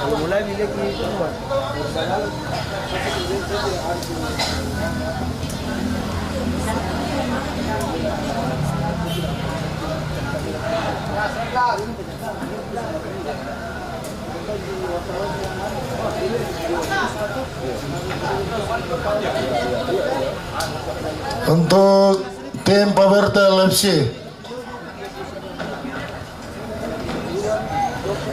Kalau mulai miliki kuat. Untuk tim Pabertel FC,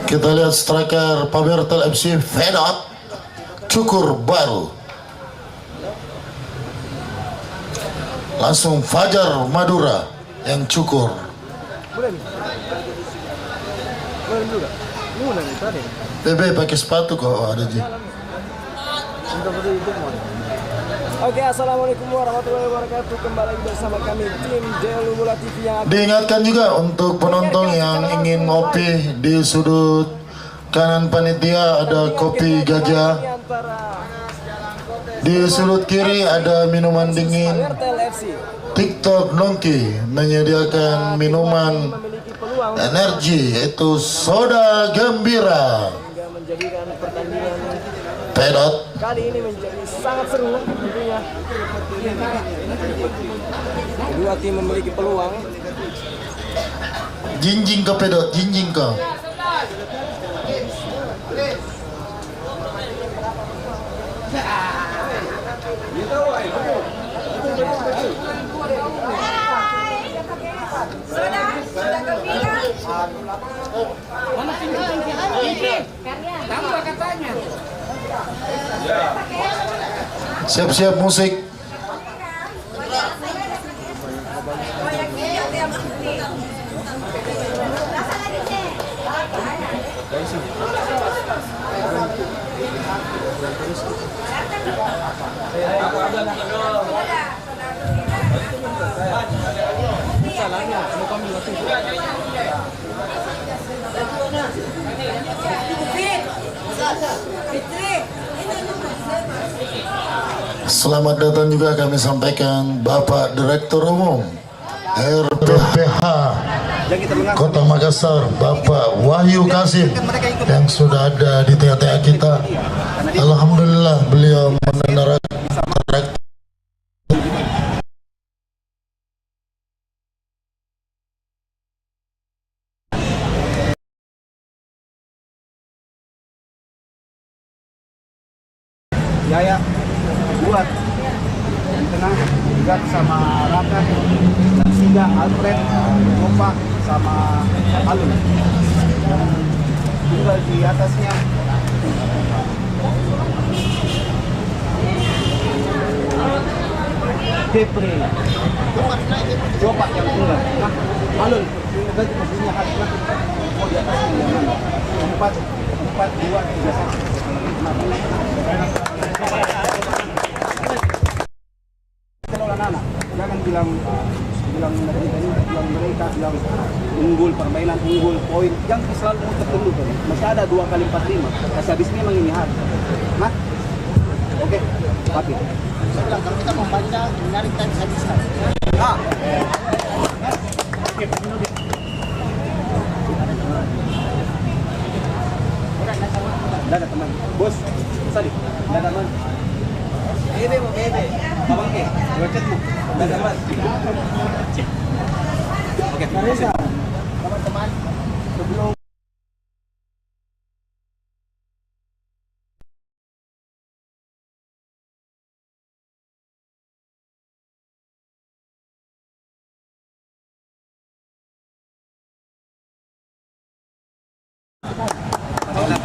kita lihat striker Pabertel FC Vedot cukur baru. Langsung Fajar Madura yang cukur. BB pakai sepatu kok ada Ji. Oke, assalamualaikum warahmatullahi wabarakatuh. Kembali lagi bersama kami tim Jelu Bola TV yang Diingatkan juga untuk penonton yang ingin ngopi di sudut kanan panitia ada kopi gajah. Di sudut kiri ada minuman dingin. TikTok Nongki menyediakan minuman energi yaitu soda gembira. menjadikan pertandingan Pedot kali ini menjadi sangat seru tentunya. Kedua tim memiliki peluang. jinjing ke Pedot, jinjing ke. Siap-siap musik. Selamat datang juga kami sampaikan Bapak Direktur Umum RPPH Kota Makassar, Bapak Wahyu Kasim yang sudah ada di tengah-tengah kita. Alhamdulillah beliau mengendarai traktor. Yaya buat di tengah juga sama Raka dan Siga, Alfred, Nova sama Alun. Dan tinggal di atasnya Depre coba yang tinggal nah, Alun ganti posisinya Hasna oh di atasnya yang mana 4, 2, 3, 1 kalau anak-anak jangan bilang bilang unggul permainan unggul poin yang selalu tertunduk masih ada 2 kali 45 kasih habis memang ini harus nah oke pakai saya bilang kalau kita membaca menarik time bisa ada teman bos Sadi ada teman Bebe mau bebe abang ke wecet mau ada teman oke teman-teman sebelum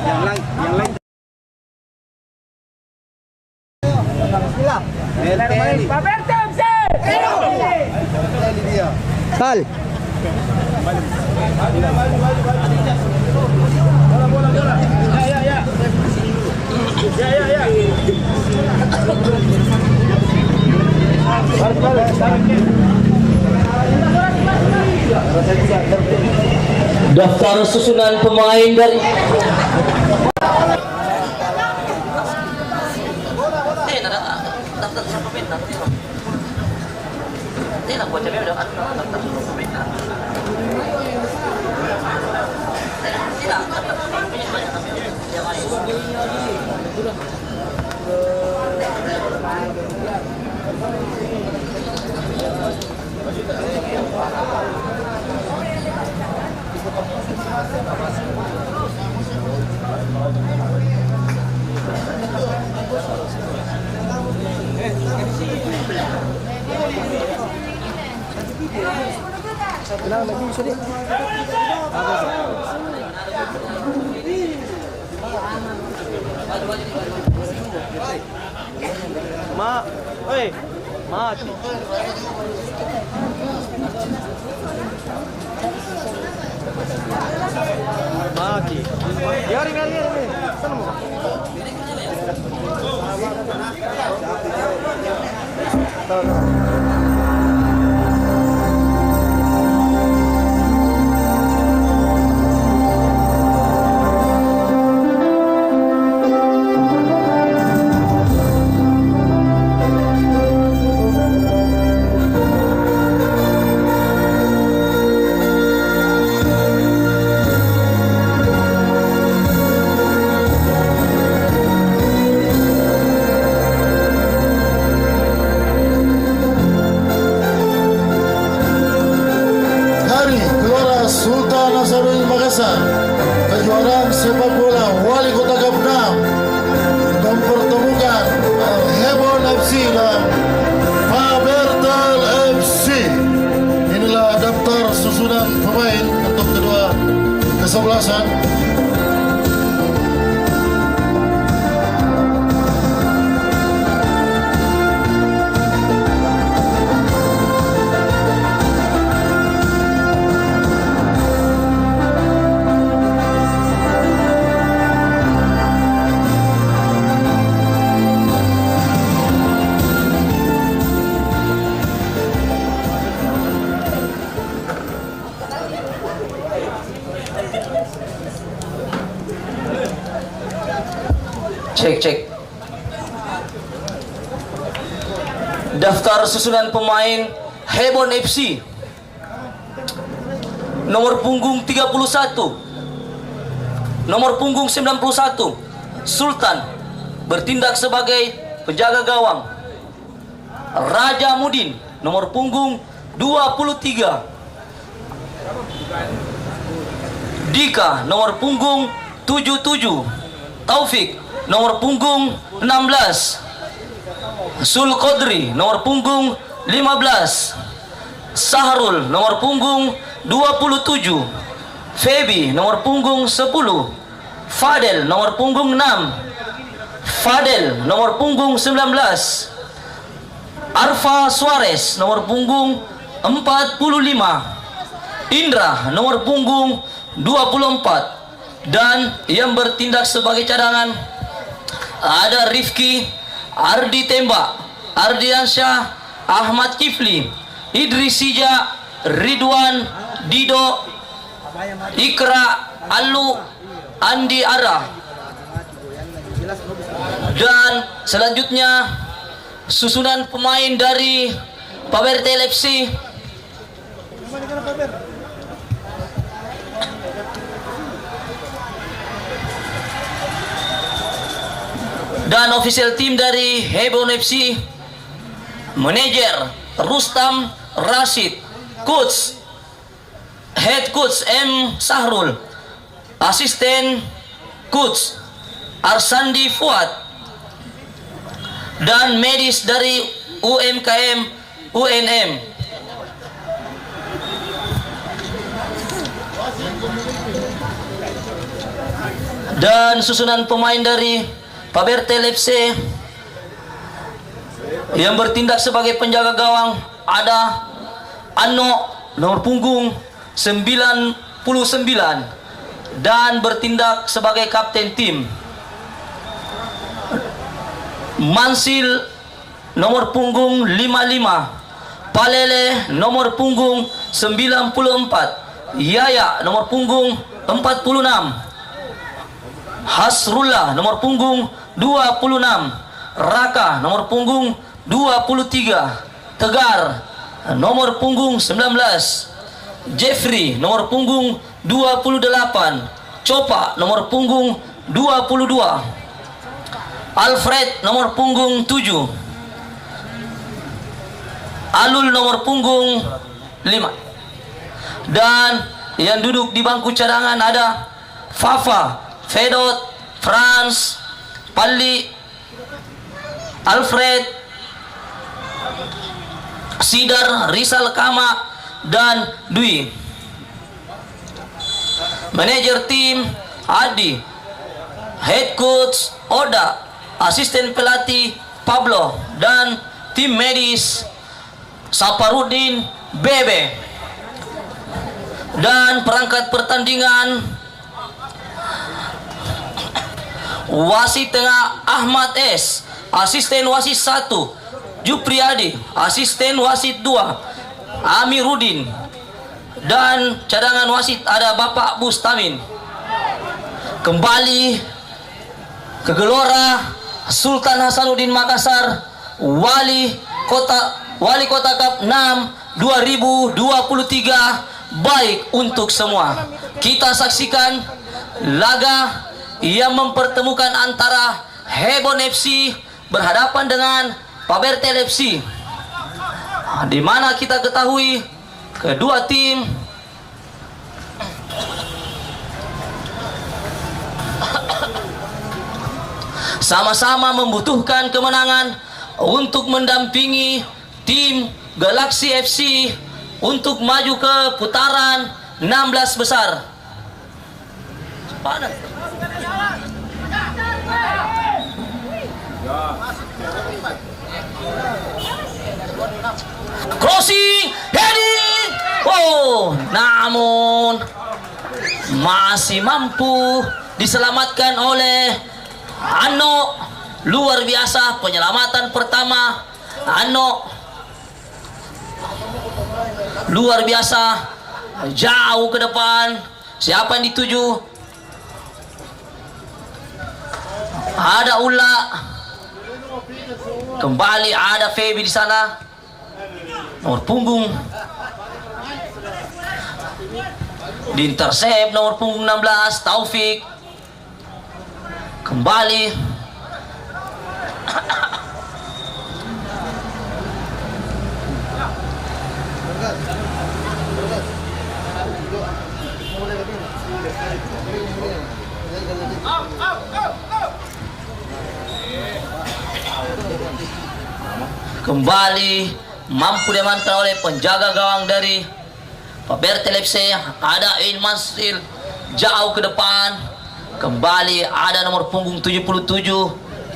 yang lain Sal. Daftar susunan pemain dari Tidak, buat cewek udah kan daftar pemain. Kenal lagi bisa deh. Ma, oi, ma. Maki. Yari. Sana mo. Dari Kelora Sultan Nasaruddin Makassar, kejuaraan sepak bola Wali Kota Gapnam mempertemukan Hebon FC dan Fabertel FC. Inilah daftar susunan pemain untuk kedua kesebelasan. Cek. Daftar susunan pemain Hebon FC. Nomor punggung 31. Nomor punggung 91. Sultan bertindak sebagai penjaga gawang. Raja Mudin nomor punggung 23. Dika nomor punggung 77. Taufik nomor punggung 16. Sul Qadri nomor punggung 15. Sahrul nomor punggung 27. Febi nomor punggung 10. Fadel nomor punggung 6. Fadel nomor punggung 19. Arfa Suarez nomor punggung 45. Indra nomor punggung 24. Dan yang bertindak sebagai cadangan ada Rifki, Ardi Tembak, Ardiansyah, Ahmad Kifli, Idrisija, Ridwan, Dido, Ikra, Alu, Andi Ara. Dan selanjutnya susunan pemain dari Fabertel FC. Dan official team dari Hebon FC. Manager Rustam Rashid. Coach Head Coach M. Sahrul. Asisten Coach Arsandi Fuad. Dan medis dari UMKM UNM. Dan susunan pemain dari Fabertel FC yang bertindak sebagai penjaga gawang ada Ano nomor punggung 99 dan bertindak sebagai kapten tim. Mansil nomor punggung 55. Palele nomor punggung 94. Yaya nomor punggung 46. Hasrullah nomor punggung 26. Raka nomor punggung 23. Tegar nomor punggung 19. Jeffrey nomor punggung 28. Copa nomor punggung 22. Alfred nomor punggung 7. Alul nomor punggung 5. Dan yang duduk di bangku cadangan ada Fafa, Fedot, Franz, Palli, Alfred, Sidar, Rizal Kama, dan Dwi. Manajer tim Adi, head coach Oda, asisten pelatih Pablo, dan tim medis Saparudin Bebe. Dan perangkat pertandingan wasit tengah Ahmad S, asisten wasit 1 Jupriyadi, asisten wasit 2 Amiruddin, dan cadangan wasit ada Bapak Bustamin. Kembali ke Gelora Sultan Hasanuddin Makassar, Wali Kota Cup 6 2023. Baik untuk semua. Kita saksikan laga yang mempertemukan antara Hebon FC berhadapan dengan Pabertel FC, di mana kita ketahui kedua tim sama-sama membutuhkan kemenangan untuk mendampingi tim Galaxy FC untuk maju ke putaran 16 besar. Crossing, heading. Oh, namun masih mampu diselamatkan oleh Ano. Luar biasa penyelamatan pertama Ano. Luar biasa, jauh ke depan. Siapa yang dituju? Ada Ula. Kembali ada Feby di sana. Nomor punggung. Diintersep nomor punggung 16 Taufik. Kembali. Kembali mampu diamankan oleh penjaga gawang dari Pabertel FC. Ada Ilmasil jauh ke depan. Kembali ada nomor punggung 77.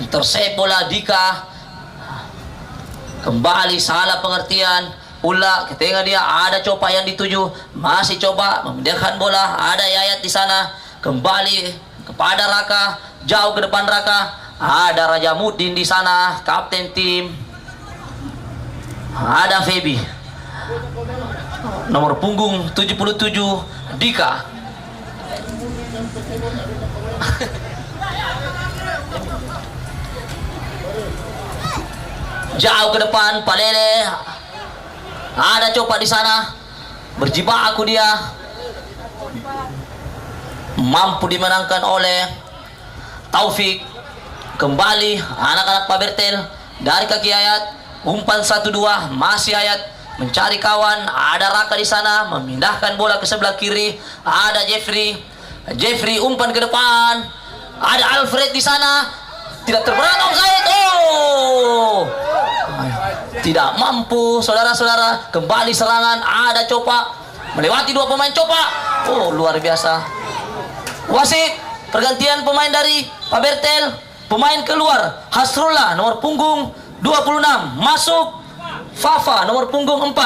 Intercept bola Dika. Kembali salah pengertian. Ula ketika dia ada Copa yang dituju, masih coba memindahkan bola. Ada Yayat di sana. Kembali kepada Raka, jauh ke depan Raka. Ada Raja Mudin di sana, kapten tim. Ada Feby. Nomor punggung 77 Dika. Jauh ke depan Palele. Ada Copa di sana. Berjibaku dia. Mampu dimenangkan oleh Taufik. Kembali anak-anak Pabertel dari kaki Ayat. Umpan 1-2 masih Ayat mencari kawan. Ada Raka di sana memindahkan bola ke sebelah kiri. Ada Jeffrey umpan ke depan. Ada Alfred di sana. Tidak terberat offside. Oh, tidak mampu saudara-saudara. Kembali serangan. Ada Copa melewati dua pemain Copa. Oh, luar biasa. Wasit pergantian pemain dari Pabertel. Pemain keluar Hasrullah nomor punggung 26, masuk Fafa nomor punggung 4.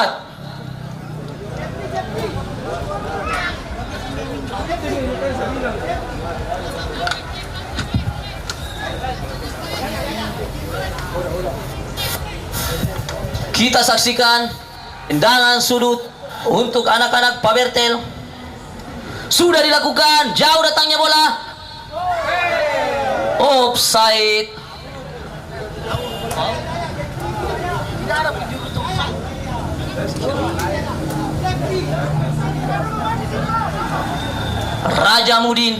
Kita saksikan tendangan sudut untuk anak-anak Pabertel. Sudah dilakukan, jauh datangnya bola. Offside. Raja Mudin.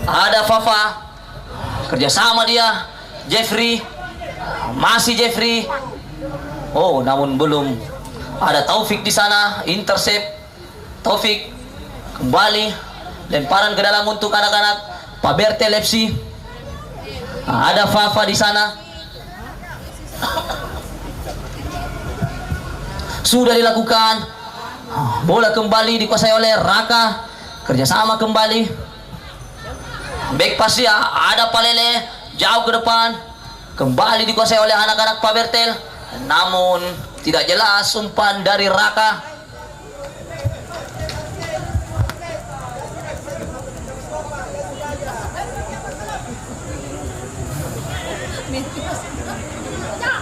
Ada Fafa, kerjasama dia. Jeffrey, masih Jeffrey. Oh, namun belum. Ada Taufik di sana, intercept. Taufik kembali, lemparan ke dalam untuk anak-anak Pabertel FC. Ada Fafa di sana. Sudah dilakukan. Bola kembali dikuasai oleh Raka. Kerjasama kembali. Back pass dia. Ada Palele. Jauh ke depan. Kembali dikuasai oleh anak-anak Pabertel. Namun tidak jelas umpan dari Raka.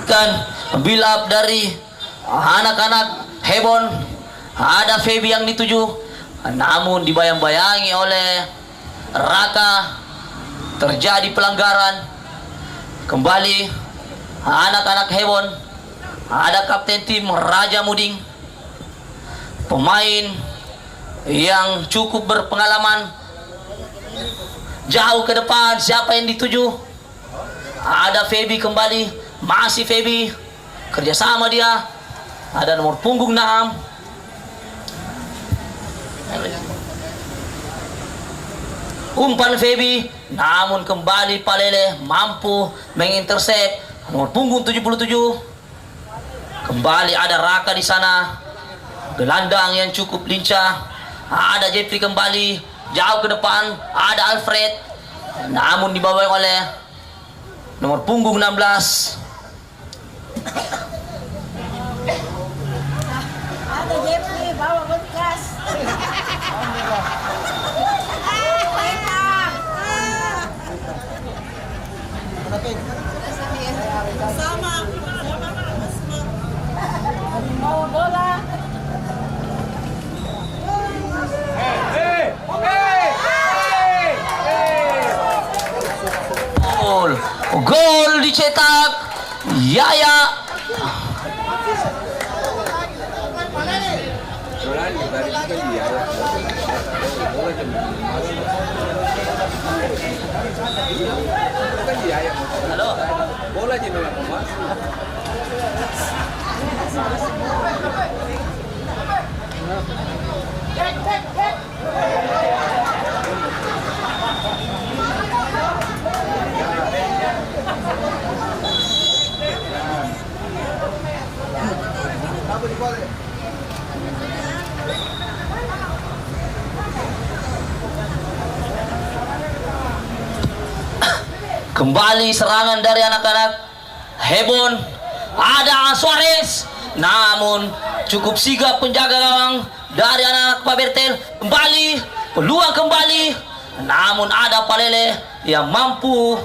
Kan build up dari anak-anak Hebon. Ada Feby yang dituju, namun dibayang-bayangi oleh Raka. Terjadi pelanggaran. Kembali anak-anak Hebon. Ada kapten tim Raja Muding, pemain yang cukup berpengalaman. Jauh ke depan, siapa yang dituju? Ada Feby kembali, masih Feby. Kerjasama dia. Ada nomor punggung 6. Umpan Feby, namun kembali Palele mampu mengintercept. Nomor punggung 77. Kembali ada Raka di sana. Gelandang yang cukup lincah. Ada Jeffrey kembali, jauh ke depan. Ada Alfred, namun dibawa oleh nomor punggung 16. Ada Jeffrey bawa bekas. Sama. Bawa bola. Gol dicetak Yaya. Halo. Bola aja memang Mas. Kembali serangan dari anak-anak Hebon. Ada Suarez, namun cukup sigap penjaga gawang dari anak Pabertel. Kembali, peluang kembali, namun ada Palele yang mampu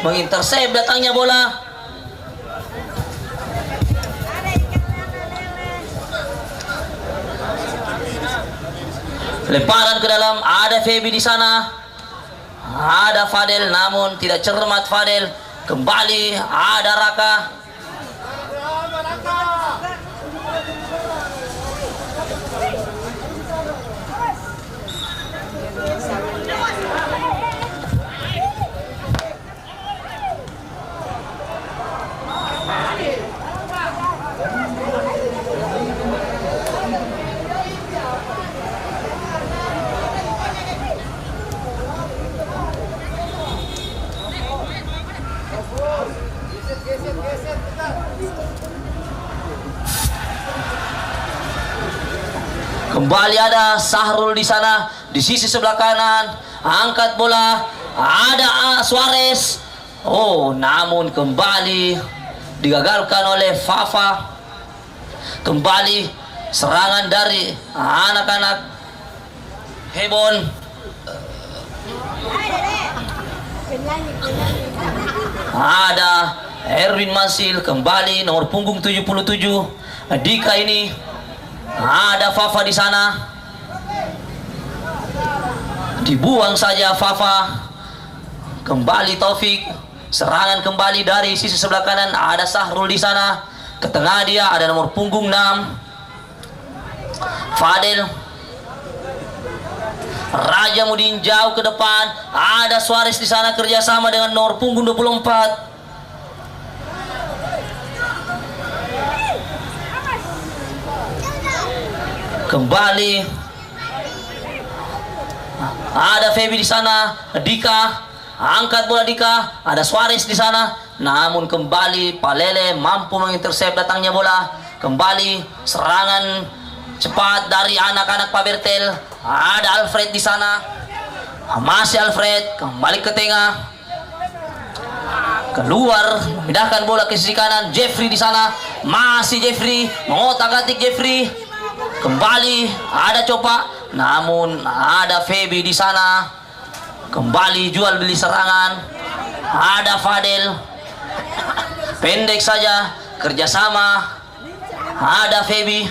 mengintercept datangnya bola. Lemparan ke dalam, ada Feby di sana. Ada Fadel, namun tidak cermat Fadel. Kembali ada Raka. Kembali ada Sahrul di sana, di sisi sebelah kanan. Angkat bola, ada Suarez. Oh, namun kembali digagalkan oleh Fafa. Kembali serangan dari anak-anak Hebon. Ada Erwin Masil kembali, nomor punggung 77. Dika ini. Ada Fafa di sana. Dibuang saja Fafa. Kembali Taufik. Serangan kembali dari sisi sebelah kanan. Ada Sahrul di sana. Ke tengah dia ada nomor punggung 6. Fadel. Raja Mudin jauh ke depan. Ada Suarez di sana kerjasama dengan nomor punggung 24. Kembali ada Feby di sana. Dika angkat bola. Dika, ada Suarez di sana. Namun kembali Palele mampu mengintersep datangnya bola. Kembali serangan cepat dari anak-anak Pak Bertel. Ada Alfred di sana. Masih Alfred kembali ke tengah. Keluar, memindahkan bola ke sisi kanan. Jeffrey di sana. Masih Jeffrey, mengotak-atik Jeffrey. Kembali ada Copa, namun ada Feby di sana. Kembali jual beli serangan. Ada Fadel. Pendek saja kerjasama. Ada Feby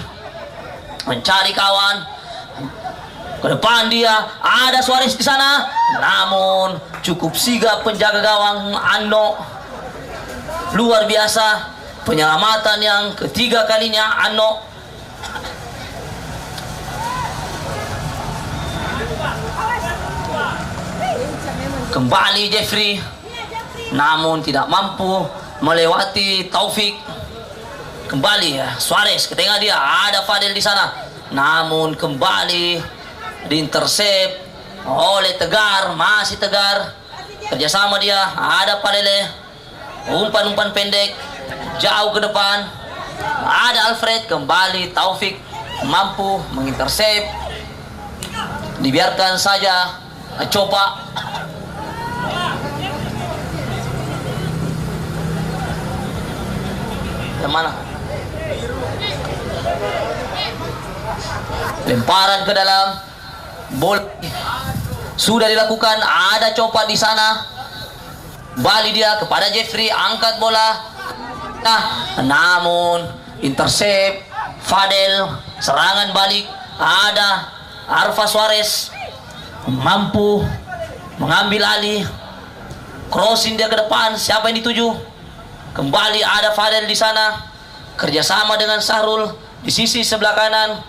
mencari kawan. Ke depan dia ada Suarez di sana. Namun cukup sigap penjaga gawang Anno. Luar biasa penyelamatan yang ketiga kalinya Anno. Kembali Jeffrey, namun tidak mampu melewati Taufik. Kembali ya Suarez ke tengah dia. Ada Fadel di sana. Namun kembali diintersep oleh Tegar. Masih Tegar. Kerjasama dia. Ada Palele. Umpan-umpan pendek. Jauh ke depan. Ada Alfred. Kembali Taufik mampu mengintersep. Dibiarkan saja Copa. Yang mana? Lemparan ke dalam. Bola sudah dilakukan. Ada Copa di sana. Balik dia kepada Jeffrey. Angkat bola. Nah, namun intersep Fadel. Serangan balik. Ada Arfa Suarez mampu mengambil alih. Crossing dia ke depan. Siapa yang dituju? Kembali ada Fadel di sana. Kerjasama dengan Sahrul di sisi sebelah kanan.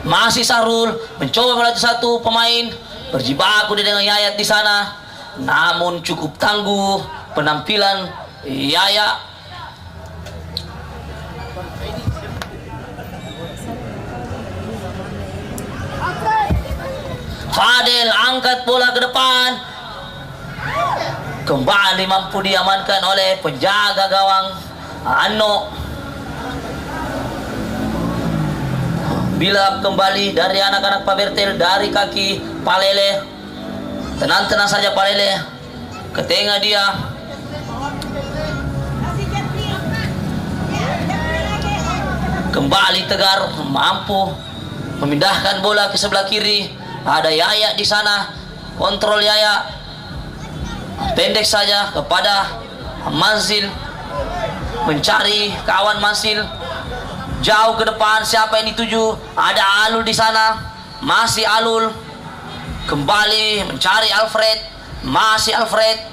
Masih Sahrul mencoba melatih satu pemain. Berjibaku dengan Yayat di sana. Namun cukup tangguh penampilan Yaya. Fadel angkat bola ke depan. Kembali mampu diamankan oleh penjaga gawang Anno. Bila kembali dari anak-anak Pak Bertel, dari kaki Palele. Tenang-tenang saja Palele. Ke tengah dia. Kembali Tegar mampu memindahkan bola ke sebelah kiri. Ada Yaya di sana. Kontrol Yaya. Pendek saja kepada Mansil. Mencari kawan Mansil. Jauh ke depan. Siapa yang dituju? Ada Alul di sana. Masih Alul. Kembali mencari Alfred. Masih Alfred.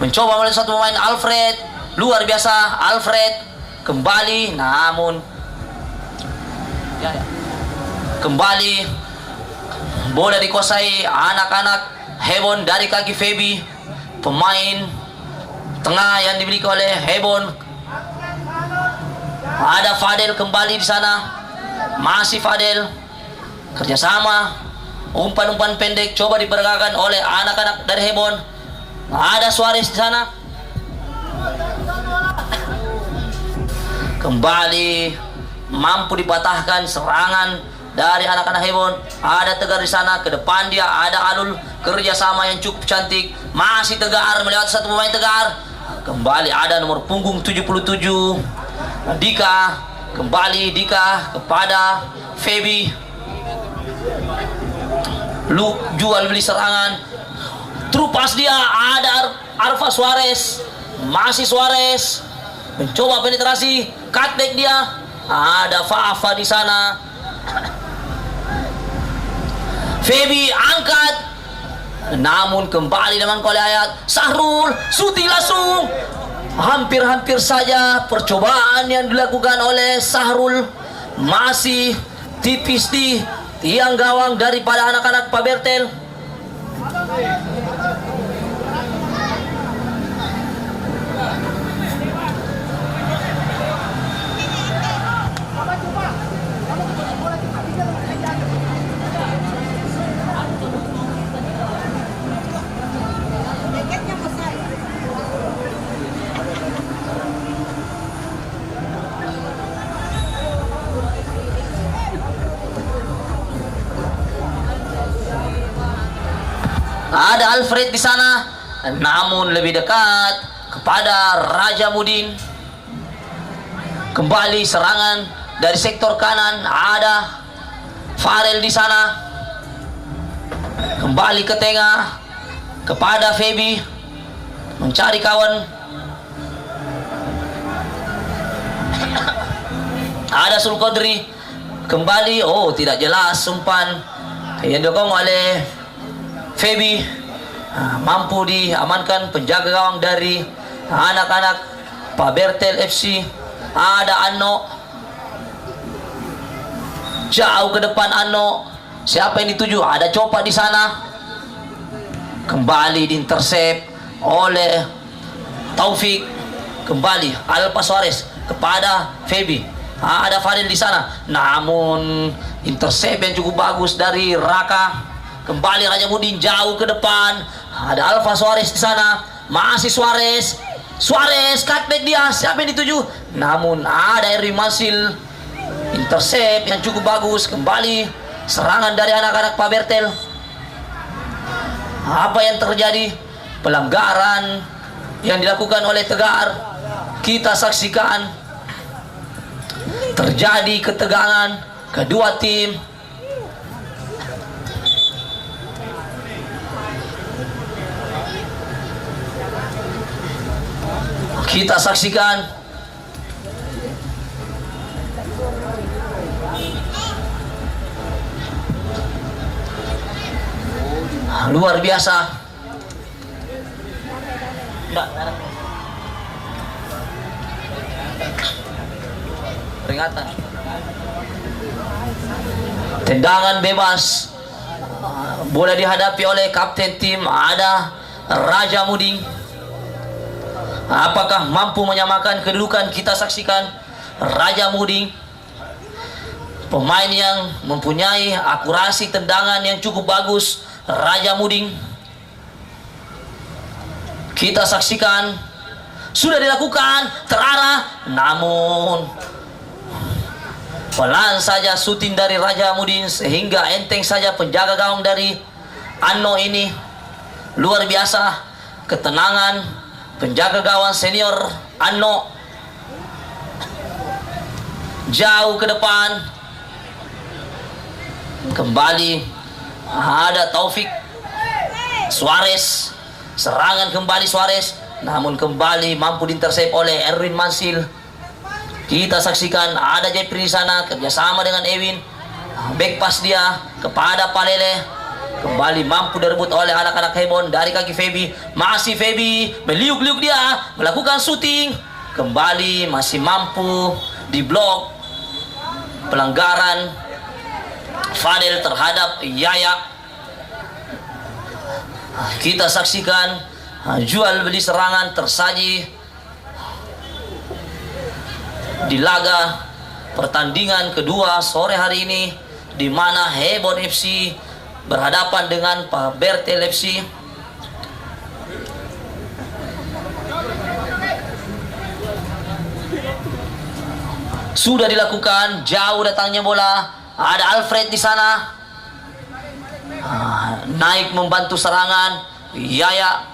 Mencoba melalui satu pemain Alfred. Luar biasa Alfred. Kembali namun kembali bola dikuasai anak-anak Hebon dari kaki Feby. Pemain tengah yang dimiliki oleh Hebon. Ada Fadel kembali di sana. Masih Fadel. Kerjasama. Umpan-umpan pendek coba diperagakan oleh anak-anak dari Hebon. Ada Suarez di sana. Kembali mampu dipatahkan serangan dari anak-anak Hebon. Ada Tegar di sana. Ke depan dia ada Alul. Kerjasama yang cukup cantik. Masih Tegar melewati satu pemain Tegar. Kembali ada nomor punggung 77 Dika. Kembali Dika kepada Feby. Lu jual beli serangan. Trupas dia ada Arfa Suarez. Masih Suarez mencoba penetrasi. Cutback dia. Ada Fafa di sana. Feby angkat. Namun kembali dengan oleh Ayat. Sahrul shooting langsung. Hampir-hampir saja percobaan yang dilakukan oleh Sahrul. Masih tipis di tiang gawang daripada anak-anak Pabertel. Ada Alfred di sana, namun lebih dekat kepada Raja Mudin. Kembali serangan dari sektor kanan, ada Farel di sana. Kembali ke tengah kepada Feby, mencari kawan. Ada Sulkodri kembali, oh tidak jelas umpan yang didukung oleh Feby. Mampu diamankan penjaga gawang dari anak-anak Pabertel FC. Ada Anno, jauh ke depan Anno. Siapa yang dituju? Ada Copa di sana. Kembali diintersep oleh Taufik. Kembali Alpa Suarez kepada Feby. Ada Fadil di sana, namun intersep yang cukup bagus dari Raka. Kembali Raja Mudin jauh ke depan. Ada Alfa Suarez di sana. Masih Suarez. Suarez cutback dia. Siapa yang dituju? Namun ada Erwin Mansil. Intercept yang cukup bagus. Kembali serangan dari anak-anak Pabertel. Apa yang terjadi? Pelanggaran yang dilakukan oleh Tegar. Kita saksikan terjadi ketegangan kedua tim. Kita saksikan luar biasa. Peringatan. Tendangan bebas. Bola dihadapi oleh kapten tim, ada Raja Muding. Apakah mampu menyamakan kedudukan? Kita saksikan Raja Muding, pemain yang mempunyai akurasi tendangan yang cukup bagus. Raja Muding, kita saksikan sudah dilakukan terarah, namun pelan saja syuting dari Raja Muding sehingga enteng saja penjaga gawang dari Anno ini. Luar biasa ketenangan penjaga gawang senior Anno. Jauh ke depan. Kembali ada Taufik Suarez. Serangan kembali Suarez, namun kembali mampu diintersep oleh Erwin Mansil. Kita saksikan ada Jeffrey di sana kerjasama dengan Ewin. Back pass dia kepada Palele. Kembali mampu direbut oleh anak-anak Hebon dari kaki Feby. Masih Feby, meliuk-liuk dia, melakukan syuting. Kembali masih mampu diblok. Pelanggaran Fadel terhadap Yaya. Kita saksikan jual beli serangan tersaji di laga pertandingan kedua sore hari ini, di mana Hebon FC berhadapan dengan Pabertel FC. Sudah dilakukan, jauh datangnya bola. Ada Alfred di sana. Naik membantu serangan Yaya.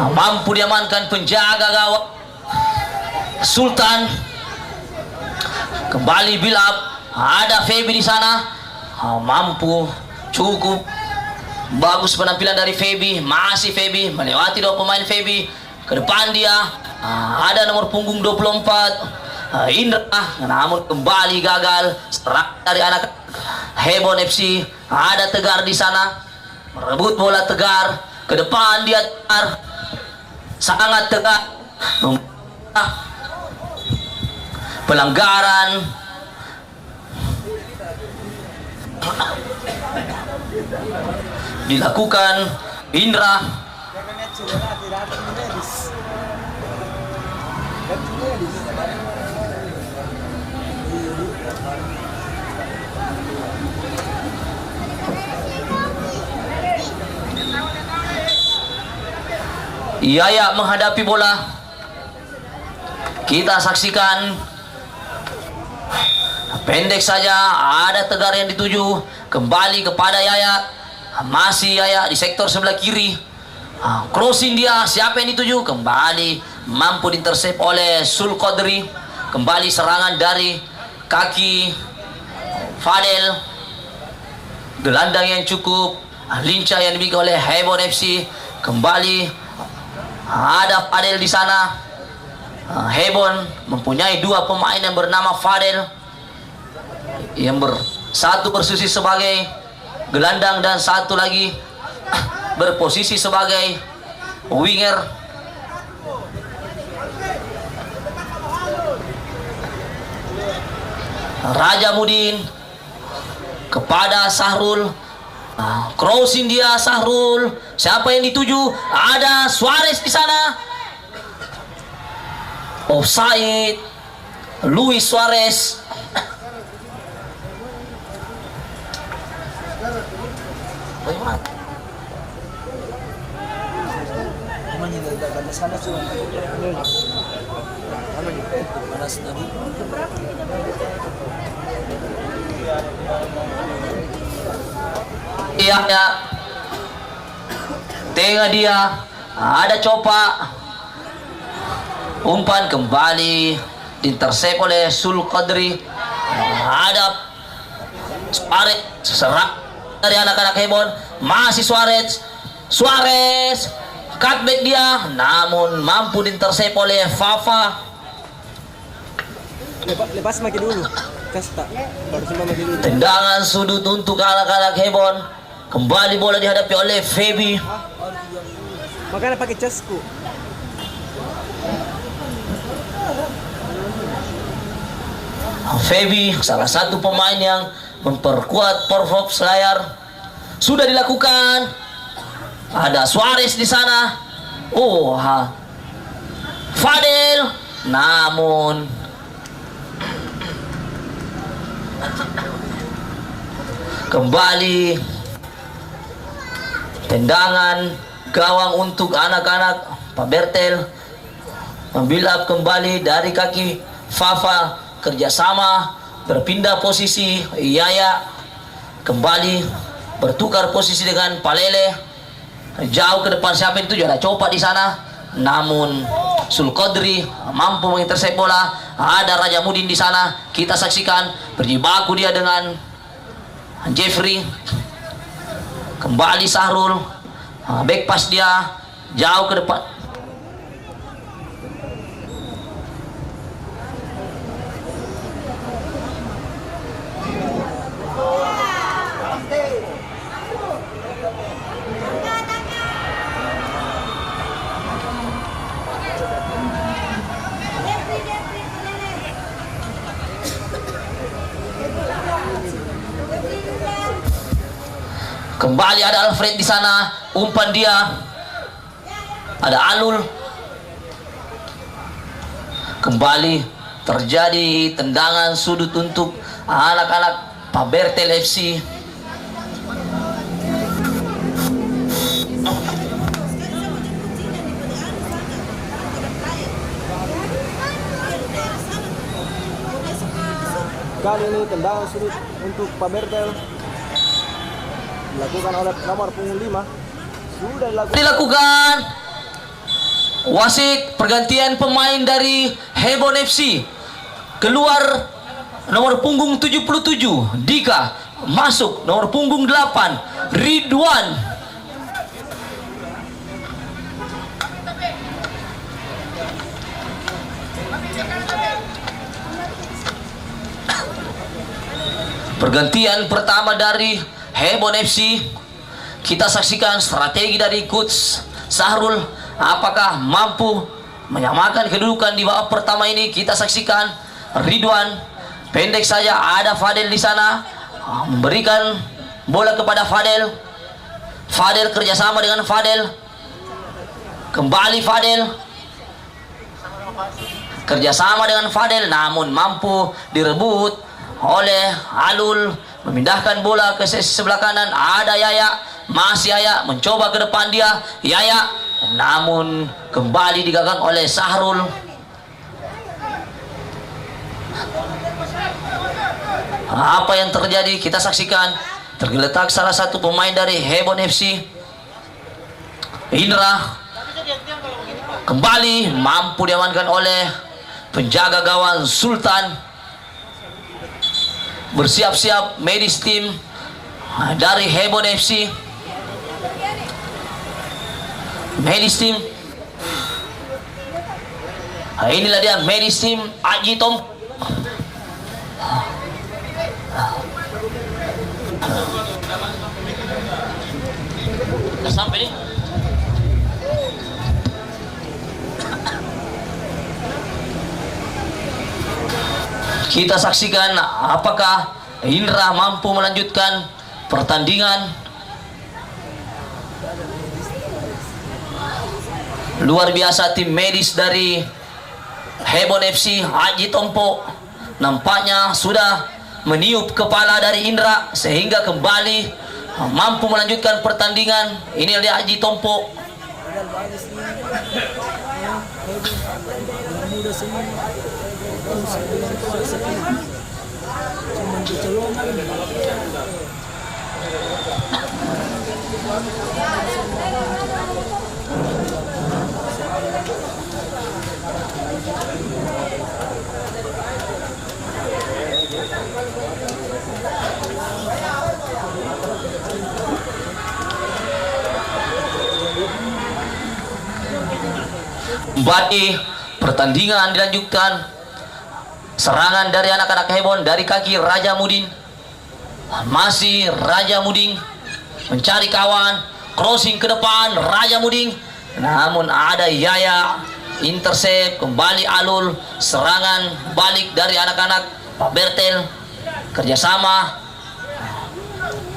mampu diamankan penjaga gawang Sultan. Kembali build up, ada Feby di sana, mampu, cukup bagus penampilan dari Feby. Masih Feby melewati dua pemain Feby. Ke depan dia ada nomor punggung 24 Indra, namun kembali gagal. Serang dari anak Hebon FC. Ada Tegar di sana, merebut bola Tegar. Ke depan dia Tegar, sangat Tegar. Pelanggaran dilakukan Indra. Yaya menghadapi bola. Kita saksikan pendek saja, ada Tegar yang dituju. Kembali kepada Yaya, masih Yaya di sektor sebelah kiri. Crossing dia, siapa yang dituju? Kembali mampu diintersep oleh Sul Qadri. Kembali serangan dari kaki Fadel. Gelandang yang cukup lincah yang dimiliki oleh Hebon FC. Kembali ada Fadel di sana. Hebon mempunyai dua pemain yang bernama Fadel, yang satu berposisi sebagai gelandang dan satu lagi berposisi sebagai winger. Raja Mudin kepada Sahrul. Crossing dia Sahrul. Siapa yang dituju? Ada Suarez di sana. Offside. Luis Suarez. Iya ya. Tengah dia ada Copa. Umpan kembali diintersep oleh Sul Qadri. Ada Suarez, serang dari anak-anak Hebon. Masih Suarez. Cutback dia, namun mampu diintersep oleh Fafa. Lepas maki dulu. Kasta. Baru semua maki dulu. Tendangan sudut untuk anak-anak Hebon. Kembali bola dihadapi oleh Feby. Makanya pakai casku. Feby, salah satu pemain yang memperkuat Porvok Selayar, sudah dilakukan. Ada Suarez di sana. Fadel, namun kembali tendangan gawang untuk anak-anak Pak Bertel. Membuild kembali dari kaki Fafa, kerjasama berpindah posisi. Yaya kembali bertukar posisi dengan Palele. Jauh ke depan, siapa itu? Ada Copa di sana, namun Sul Qadri mampu mengintersep bola. Ada Raja Mudin di sana. Kita saksikan berjibaku dia dengan Jeffrey. Kembali Sahrul, back pass dia jauh ke depan. Kembali ada Alfred di sana, umpan dia. Ada Alul. Kembali terjadi tendangan sudut untuk anak-anak Pak Bertel FC. Kali ini tendangan sudut untuk Pak Bertel dilakukan oleh nomor punggung 5. Sudah dilakukan. Wasit pergantian pemain dari Hebon FC. Keluar nomor punggung 77 Dika, masuk nomor punggung 8 Ridwan. Pergantian pertama dari Hebon FC. Kita saksikan strategi dari Coach Sahrul, apakah mampu menyamakan kedudukan di babak pertama ini. Kita saksikan Ridwan, pendek saja, ada Fadel di sana, memberikan bola kepada Fadel. Fadel kerjasama dengan Fadel, kembali Fadel, kerjasama dengan Fadel, namun mampu direbut oleh Alul, memindahkan bola ke sisi sebelah kanan. Ada Yaya, masih Yaya, mencoba ke depan dia, Yaya, namun kembali digagang oleh Sahrul. Apa yang terjadi? Kita saksikan. Tergeletak salah satu pemain dari Hebon FC, Indra. Kembali mampu diamankan oleh penjaga gawang Sultan. Bersiap-siap medis tim dari Hebon FC. Medis tim. Inilah dia medis tim Aji Tom. Udah sampai nih. Kita saksikan apakah Indra mampu melanjutkan pertandingan. Luar biasa tim medis dari Hebon FC. Haji Tompo nampaknya sudah meniup kepala dari Indra sehingga kembali mampu melanjutkan pertandingan. Ini dia Haji Tompo. Kembali pertandingan dilanjutkan. Serangan dari anak-anak Hebon dari kaki Raja Mudin. Masih Raja Muding mencari kawan, crossing ke depan Raja Muding, namun ada Yaya, intercept, kembali Alul. Serangan balik dari anak-anak Pak Bertel, kerjasama.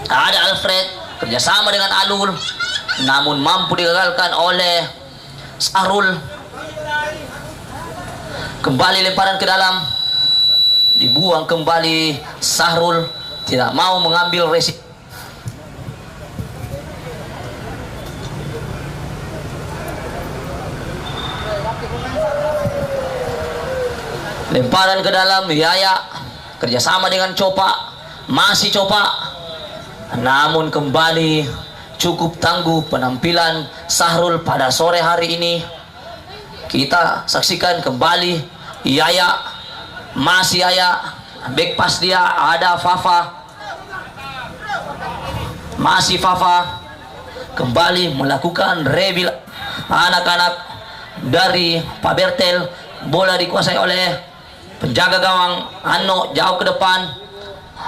Ada Alfred, kerjasama dengan Alul, namun mampu digagalkan oleh Sahrul. Kembali lemparan ke dalam, dibuang kembali. Sahrul tidak mau mengambil resiko. Lemparan ke dalam, Yaya kerjasama dengan Copa, masih Copa, namun kembali cukup tangguh penampilan Sahrul pada sore hari ini. Kita saksikan kembali Yaya, masih Yaya, back pass dia, ada Fafa, masih Fafa, kembali melakukan rebil anak-anak dari Pak Bertel. Bola dikuasai oleh penjaga gawang Ano, jauh ke depan,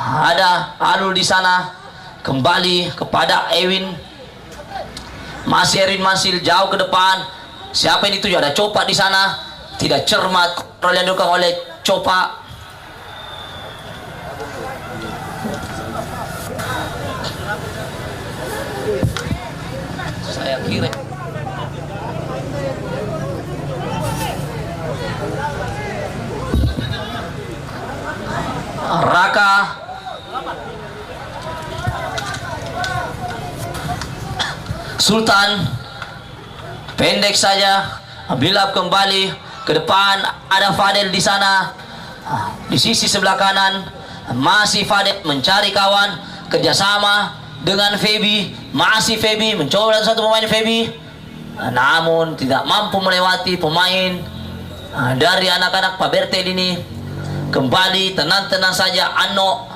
ada Alul di sana, kembali kepada Ewin, masih Erin Masil, jauh ke depan. Siapa yang dituju? Ada Copa di sana, tidak cermat yang dilakukan oleh Copa. Saya kira Raka Sultan pendek saja, Bilap kembali ke depan, ada Fadel di sana. Di sisi sebelah kanan masih Fadel mencari kawan, kerjasama dengan Febi, masih Febi mencoba satu pemain Febi, namun tidak mampu melewati pemain dari anak-anak Pabertel ini. Kembali tenang-tenang saja Ano,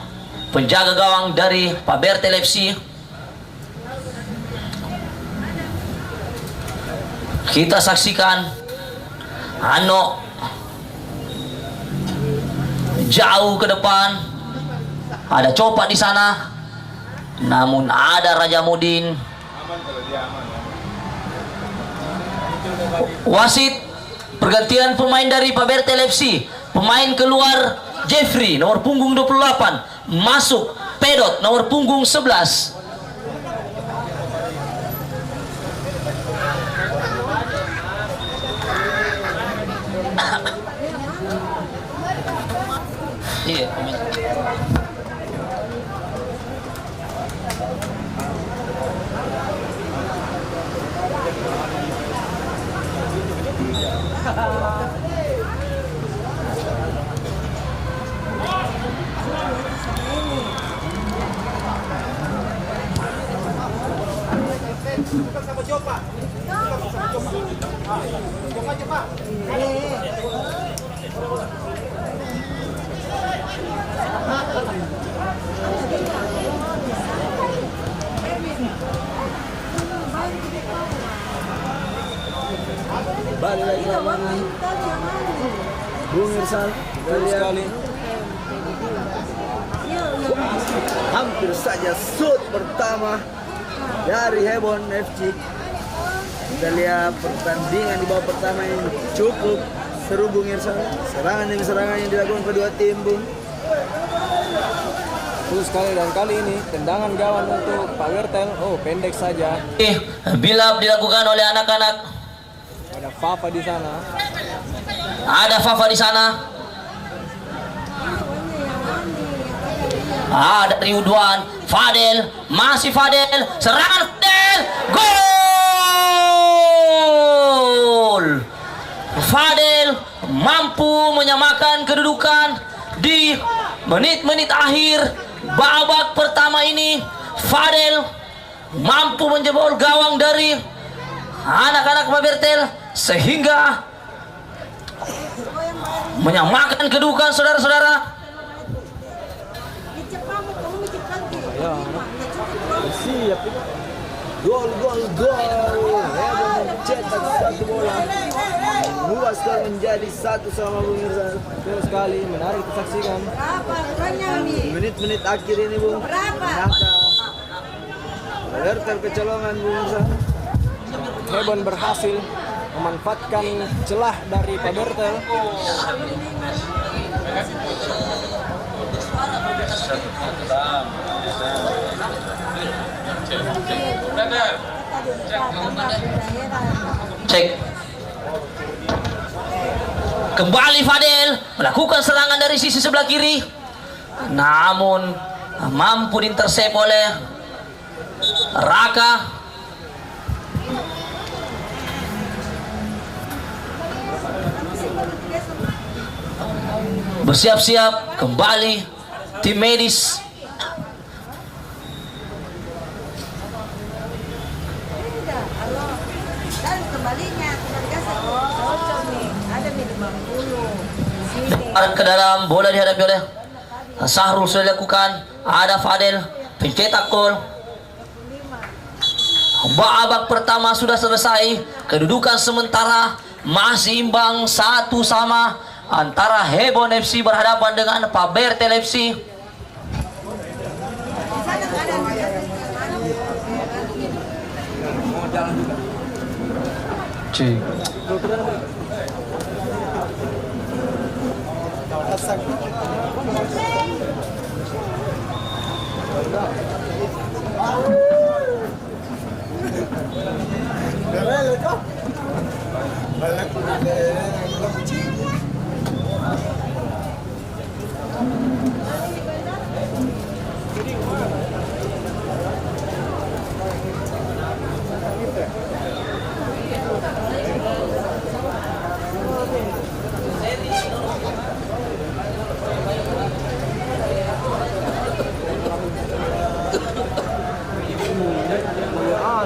penjaga gawang dari Pabertel FC. Kita saksikan Ano jauh ke depan, ada Copak di sana, namun ada Raja Mudin. Wasit pergantian pemain dari Pabertel FC. Pemain keluar Jeffrey nomor punggung 28, masuk Pedot nomor punggung 11. Iya, Balik lagi lawangan Bung Irsal, betul sekali. Hampir saja shoot pertama dari Hebon FC. Kita lihat pertandingan di babak pertama ini cukup seru Bung Irsal. Serangan yang dilakukan kedua tim, Bung. Betul sekali, dan kali ini tendangan gawang untuk Pabertel. Oh, pendek saja. Bila dilakukan oleh anak-anak. Ada Fafa di sana. Ada Fafa di sana. Ada Ridwan, Fadel, masih Fadel, serangan Fadel, gol! Fadel mampu menyamakan kedudukan di menit-menit akhir babak pertama ini. Fadel mampu menjebol gawang dari anak-anak Pabertel sehingga menyamakan kedudukan saudara-saudara. Ya, siap. Gol. Hebon mencetak satu bola. Luas skor menjadi 1 sama Bung Irsal. Betul sekali, menarik disaksikan. Menit-menit akhir ini, Bung. Ternyata Pabertel kecolongan, Bung Irsal. Hebon berhasil memanfaatkan celah dari Pabertel. Cek. Kembali Fadel melakukan serangan dari sisi sebelah kiri, namun mampu diintersep oleh Raka. Bersiap-siap kembali tim medis. Ke dalam, bola dihadapi oleh Sahrul sudah dilakukan. Ada Fadel pencetak gol. Babak pertama sudah selesai. Kedudukan sementara masih imbang 1-1 antara Hebon FC berhadapan dengan Pabertel FC. Cik.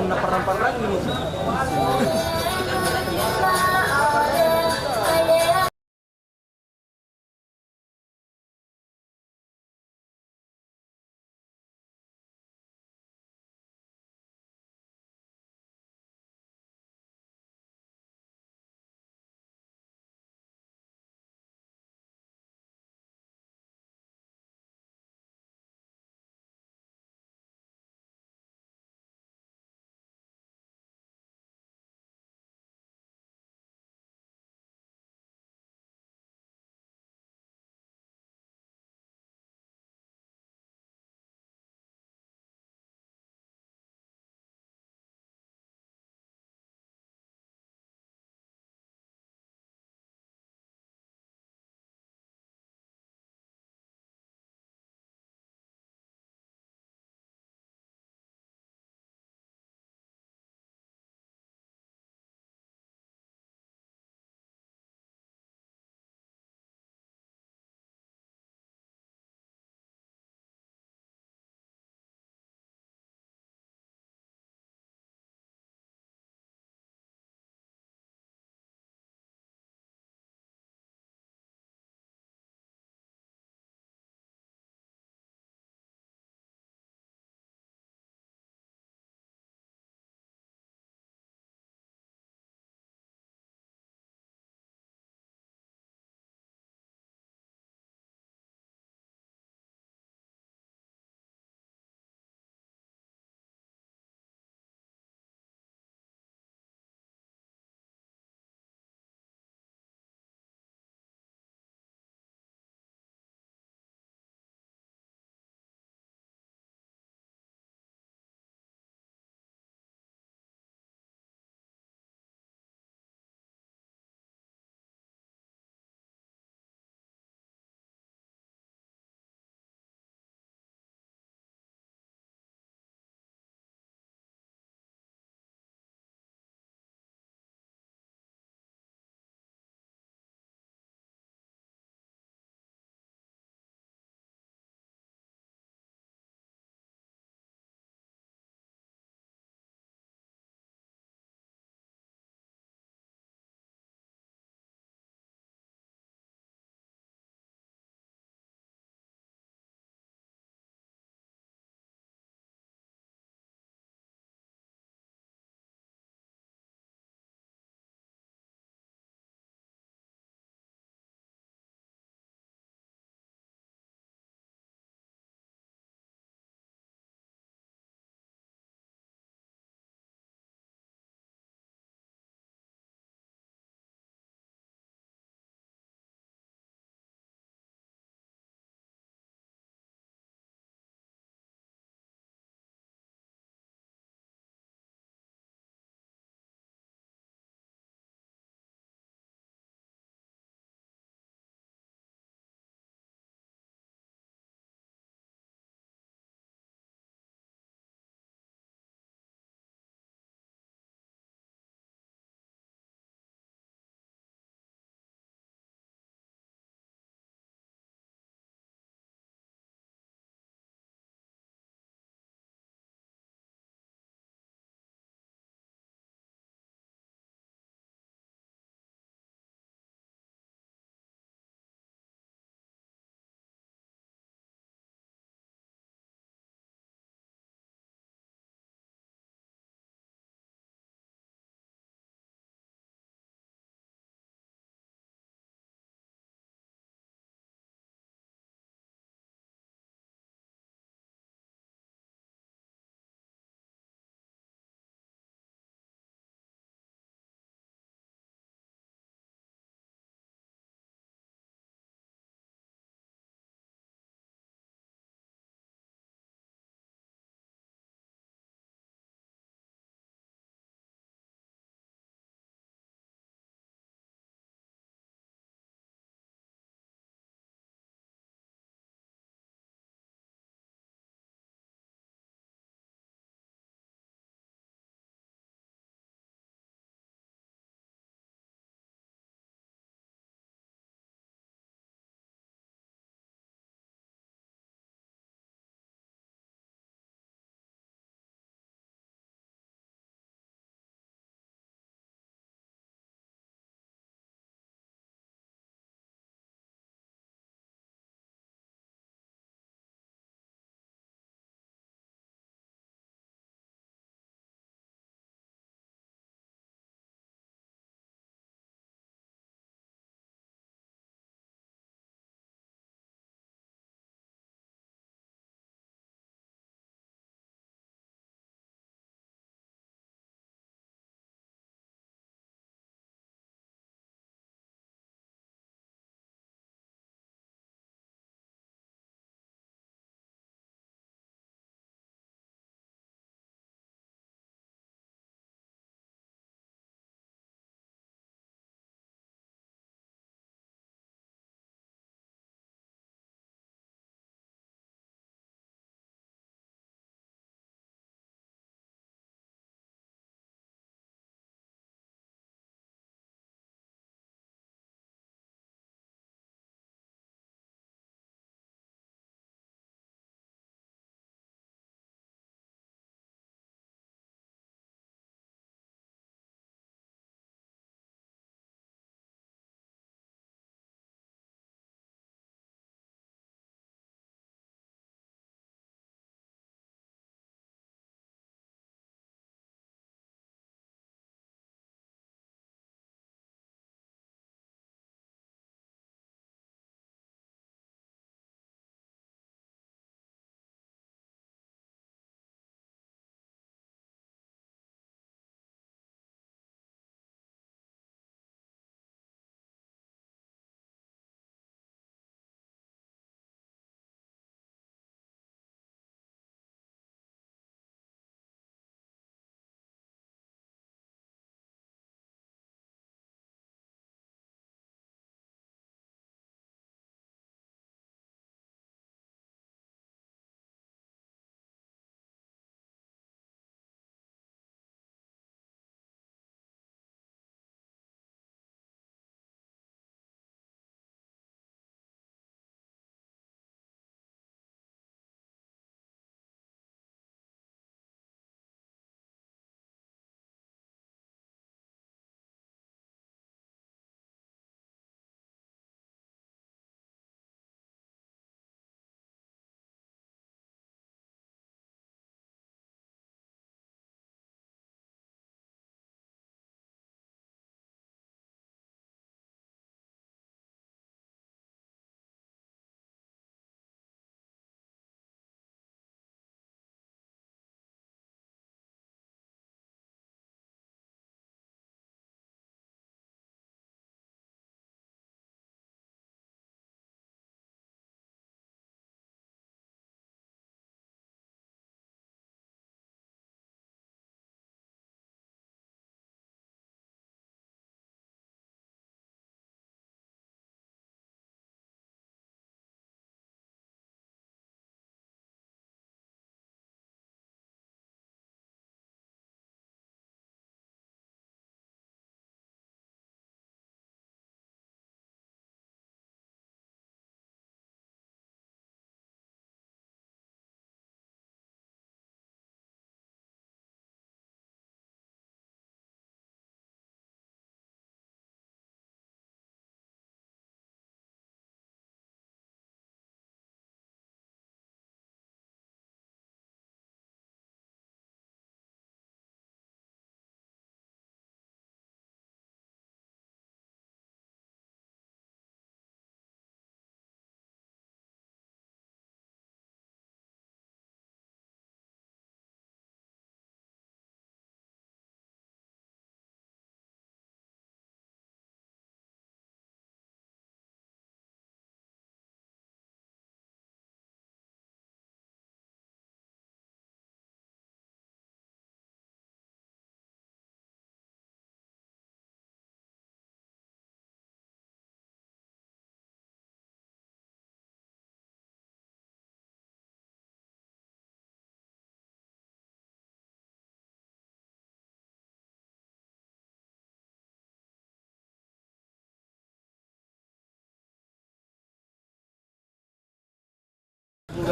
Nak perang lagi nih.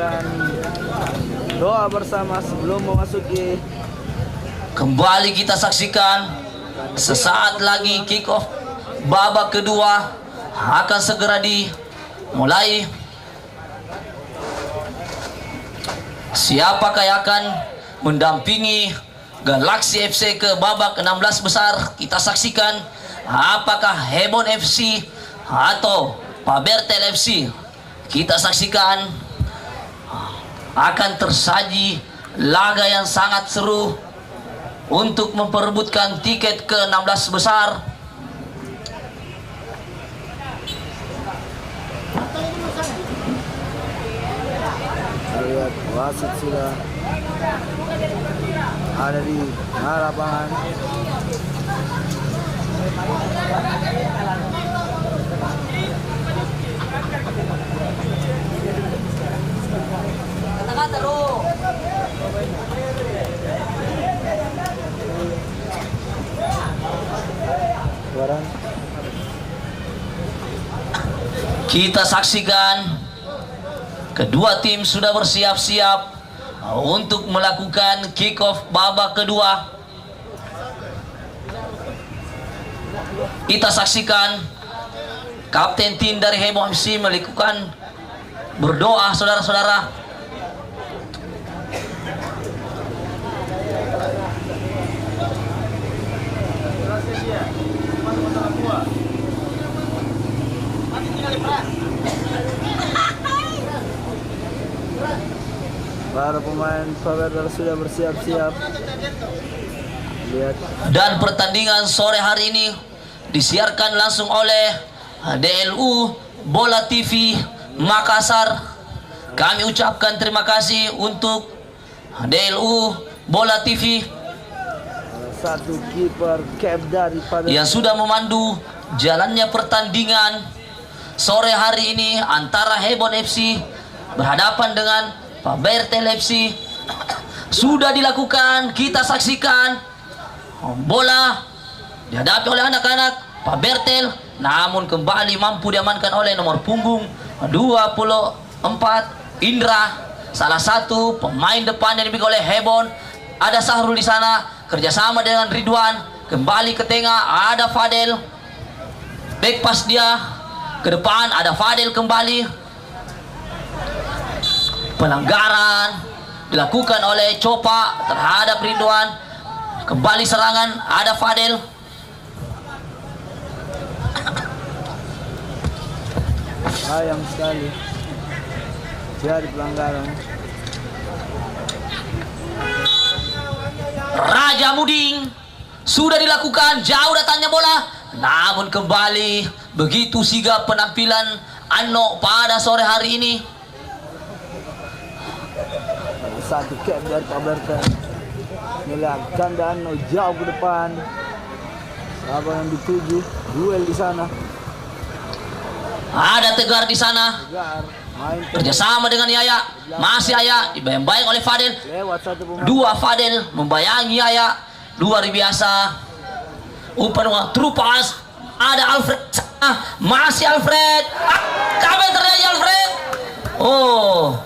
akan doa bersama sebelum memasuki Kembali kita saksikan sesaat lagi kick off babak kedua akan segera dimulai. Siapakah yang akan mendampingi Galaxy FC ke babak 16 besar? Kita saksikan apakah Hebon FC atau Pabertel FC. Kita saksikan akan tersaji laga yang sangat seru untuk memperebutkan tiket ke 16 besar. lihat wasit sudah ada di lapangan. Kata-kata lo. Kita saksikan kedua tim sudah bersiap-siap untuk melakukan kick off babak kedua. Kita saksikan kapten tim dari Hebon FC melakukan berdoa, saudara-saudara. Para pemain Pabertel sudah bersiap-siap. Lihat Dan pertandingan sore hari ini disiarkan langsung oleh DLU Bola TV Makassar. Kami ucapkan terima kasih untuk DLU Bola TV satu kiper cap dari Pabertel. yang sudah memandu jalannya pertandingan sore hari ini antara Hebon FC berhadapan dengan Pabertel FC. Sudah dilakukan, kita saksikan bola dihadapi oleh anak-anak Pabertel, namun kembali mampu diamankan oleh nomor punggung 24 Indra, salah satu pemain depan yang dimiliki oleh Hebon. Ada Sahrul di sana kerjasama dengan Ridwan. Kembali ke tengah ada Fadel, back pass dia ke depan, ada Fadel kembali. Pelanggaran dilakukan oleh Copa terhadap Ridwan. Kembali serangan ada Fadel. Sayang sekali jadi pelanggaran. Raja Muding sudah dilakukan, jauh datangnya bola, namun kembali begitu sigap penampilan Anno pada sore hari ini. Satu cap dari Pabertel. Melihat ganda Anno jauh ke depan. Apa yang dituju? Duel di sana. Ada Tegar di sana Tegar main kerjasama dengan Yaya. Masih Yaya dibayang-bayang oleh Fadel. lewat satu pemain. Dua Fadel membayangi Yaya, luar biasa. Umpan true pass. Ada Alfred, masih Alfred. Apa yang terjadi Alfred? Oh,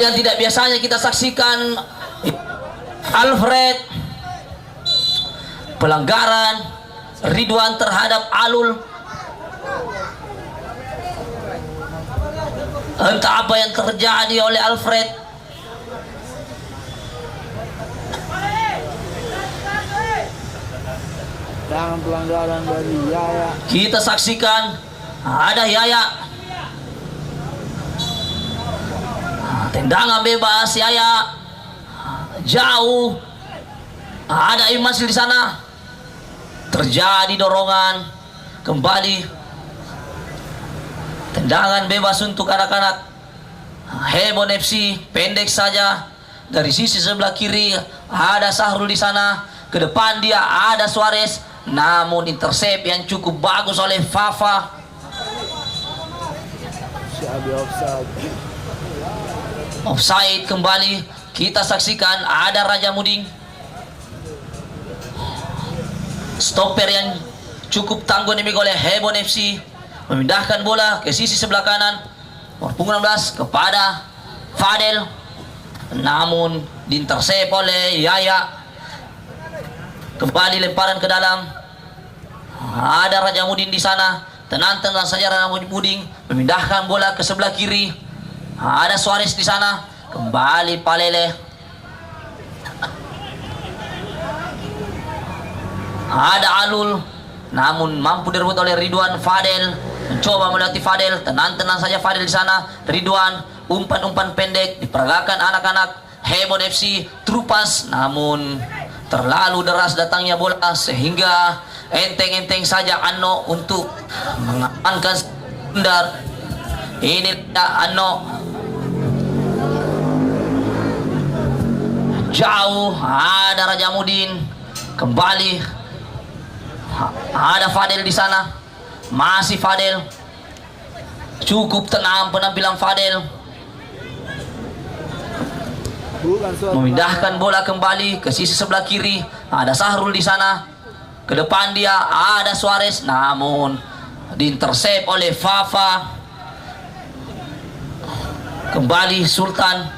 yang tidak biasanya kita saksikan. Alfred, pelanggaran Ridwan terhadap Alul. Entah apa yang terjadi oleh Alfred. Dengan pelanggaran dari Yaya. Kita saksikan ada Yaya. Tendangan bebas Yaya. Jauh. Ada Imas di sana. Terjadi dorongan. Kembali. Tendangan bebas untuk anak-anak Hebon FC. Pendek saja. Dari sisi sebelah kiri ada Sahrul di sana. Ke depan dia ada Suarez. Namun intercept yang cukup bagus oleh Fafa. Syabi offside. Offside kembali. Kita saksikan ada Raja Muding. Stopper yang cukup tangguh dimiliki oleh Hebon FC. Memindahkan bola ke sisi sebelah kanan. nomor punggung 16 kepada Fadel, namun diintersep oleh Yaya. Kembali lemparan ke dalam, ada Raja Mudin di sana. Tenang-tenang saja Raja Mudin memindahkan bola ke sebelah kiri. Ada Suarez di sana, kembali Palele. Ada Alul, namun mampu direbut oleh Ridwan. Fadel mencoba melewati Fadel, tenang-tenang saja Fadel di sana. Ridwan, umpan-umpan pendek diperagakan anak-anak Hebon FC Trupas, namun terlalu deras datangnya bola sehingga enteng-enteng saja Ano untuk mengamankan Sundar. Ini Ano jauh, ada Raja Mudin kembali, ada Fadel di sana, masih Fadel, cukup tenang penampilan Fadel, memindahkan bola kembali ke sisi sebelah kiri. Ada Sahrul di sana, ke depan dia ada Suarez, namun diintersep oleh Fafa. Kembali Sultan,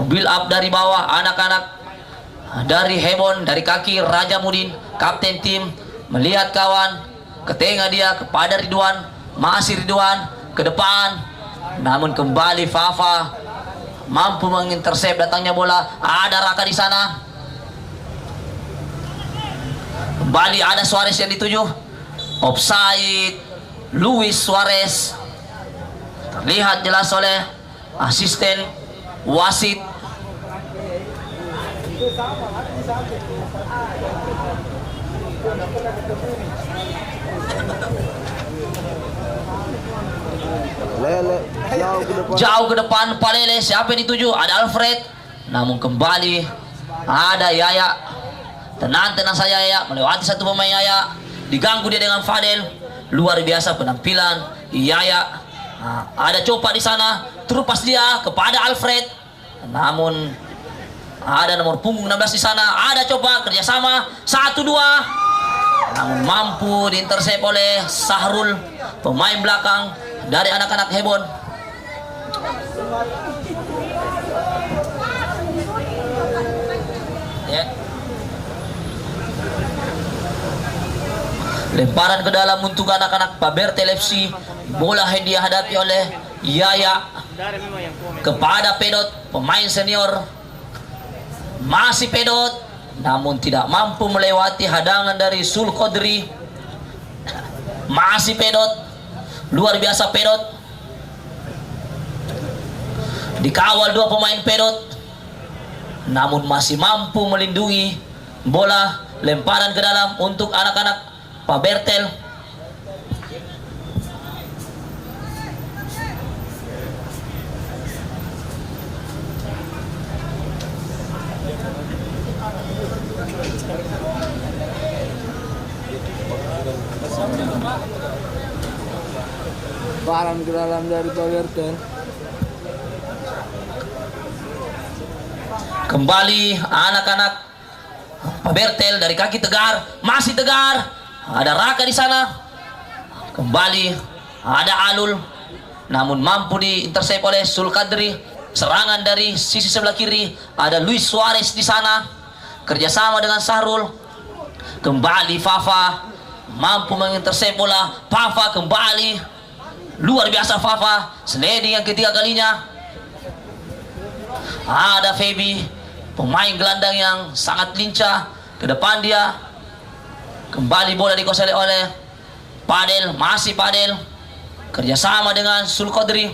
build up dari bawah anak-anak dari Hebon, dari kaki Raja Mudin, kapten tim, melihat kawan, ke tengah dia kepada Ridwan, masih Ridwan ke depan, namun kembali Fafa mampu mengintersep datangnya bola. Ada Raka di sana, kembali ada Suarez yang dituju, offside Luis Suarez, terlihat jelas oleh asisten wasit. Lele jauh ke depan. Jauh ke depan Palele, siapa yang dituju? Ada Alfred, namun kembali ada Yaya. Tenang-tenang saja Yaya, melewati satu pemain Yaya, diganggu dia dengan Fadel. Luar biasa penampilan Yaya. Ada Copa di sana, terupas dia kepada Alfred, namun ada nomor punggung 16 di sana. Ada Copa kerjasama 1-2, namun mampu diintersep oleh Sahrul, pemain belakang dari anak-anak Hebon. Ya. Lemparan ke dalam untuk anak-anak Pabertel FC. Bola yang dihadapi oleh Yaya kepada Pedot, pemain senior. Masih Pedot, namun tidak mampu melewati hadangan dari Sul Qadri. Masih Pedot, luar biasa Pedot, dikawal dua pemain Pedot, namun masih mampu melindungi bola. Lemparan ke dalam untuk anak-anak Pabertel. Lemparan ke dalam dari Pabertel. Kembali anak-anak Pabertel dari kaki Tegar, masih Tegar. Ada Raka di sana. Kembali ada Alul, namun mampu diintersep oleh Sulkadri. Serangan dari sisi sebelah kiri, ada Luis Suarez di sana, kerjasama dengan Sahrul. Kembali Fafa, mampu mengintersep bola. Fafa kembali, luar biasa Fafa, sliding yang ketiga kalinya. Ada Feby, pemain gelandang yang sangat lincah, ke depan dia. Kembali bola dikuasai oleh Padel, masih Padel, kerjasama dengan Sulkodri.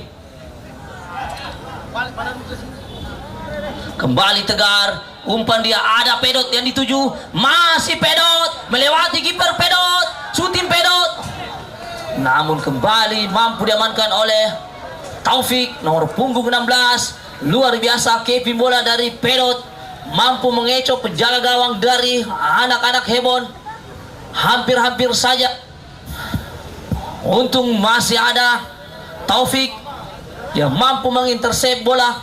Kembali Tegar, umpan dia, ada Pedot yang dituju, masih Pedot, melewati kiper Pedot, syuting Pedot, namun kembali mampu diamankan oleh Taufik, nomor punggung 16. Luar biasa keping bola dari Pedot, mampu mengecoh penjaga gawang dari anak-anak Hebon. Hampir-hampir saja. Untung masih ada Taufik yang mampu mengintersep bola.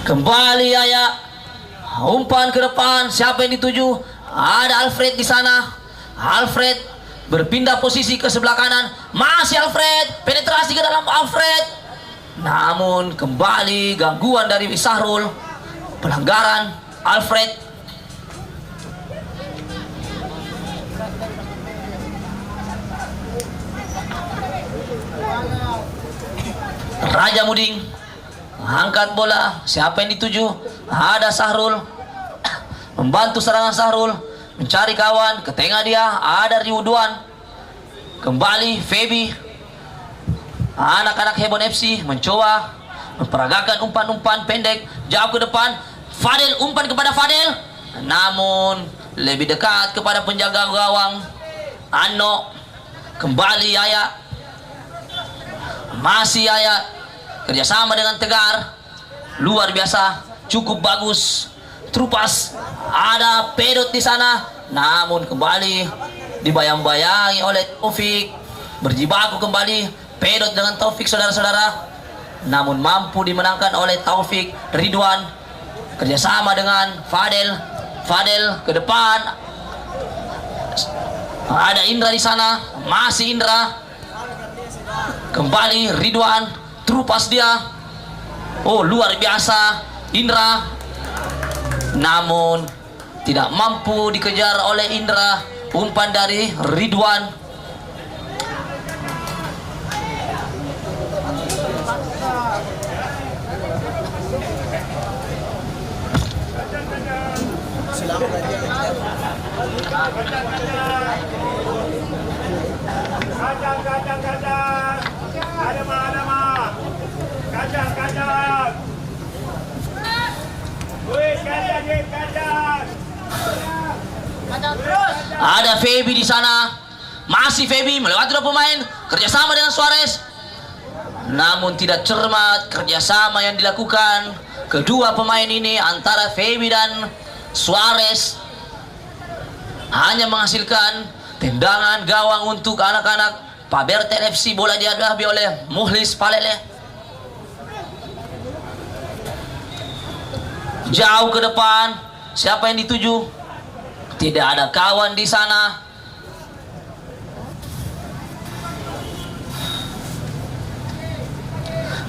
Kembali Yaya, umpan ke depan, siapa yang dituju? Ada Alfred di sana. Alfred berpindah posisi ke sebelah kanan. Masih Alfred, penetrasi ke dalam Alfred. Namun kembali gangguan dari Sahrul. Pelanggaran Alfred. Raja Muding angkat bola. Siapa yang dituju? Ada Sahrul. Membantu serangan Sahrul, mencari kawan, ke tengah dia ada Riuduan. Kembali Feby. Anak-anak Hebon FC mencoba memperagakan umpan-umpan pendek jauh ke depan. Fadel, umpan kepada Fadel, namun lebih dekat kepada penjaga gawang Ano. Kembali Yaya. Masih Yaya, kerjasama dengan Tegar, luar biasa, cukup bagus. Trupas, ada Pedot di sana, namun kembali dibayang-bayangi oleh Taufik. Berjibaku kembali Pedot dengan Taufik, saudara-saudara, namun mampu dimenangkan oleh Taufik. Ridwan kerjasama dengan Fadel. Fadel ke depan, ada Indra di sana, masih Indra. Kembali Ridwan, Trupas dia. Oh, luar biasa Indra, namun tidak mampu dikejar oleh Indra. Umpan dari Ridwan. Ada Feby di sana, masih Feby melewati dua pemain, kerjasama dengan Suarez, namun tidak cermat kerjasama yang dilakukan kedua pemain ini antara Feby dan Suarez, hanya menghasilkan tendangan gawang untuk anak-anak Pabertel FC. Bola dihadapi oleh Muhlis Palele. Jauh ke depan, siapa yang dituju? Tidak ada kawan di sana.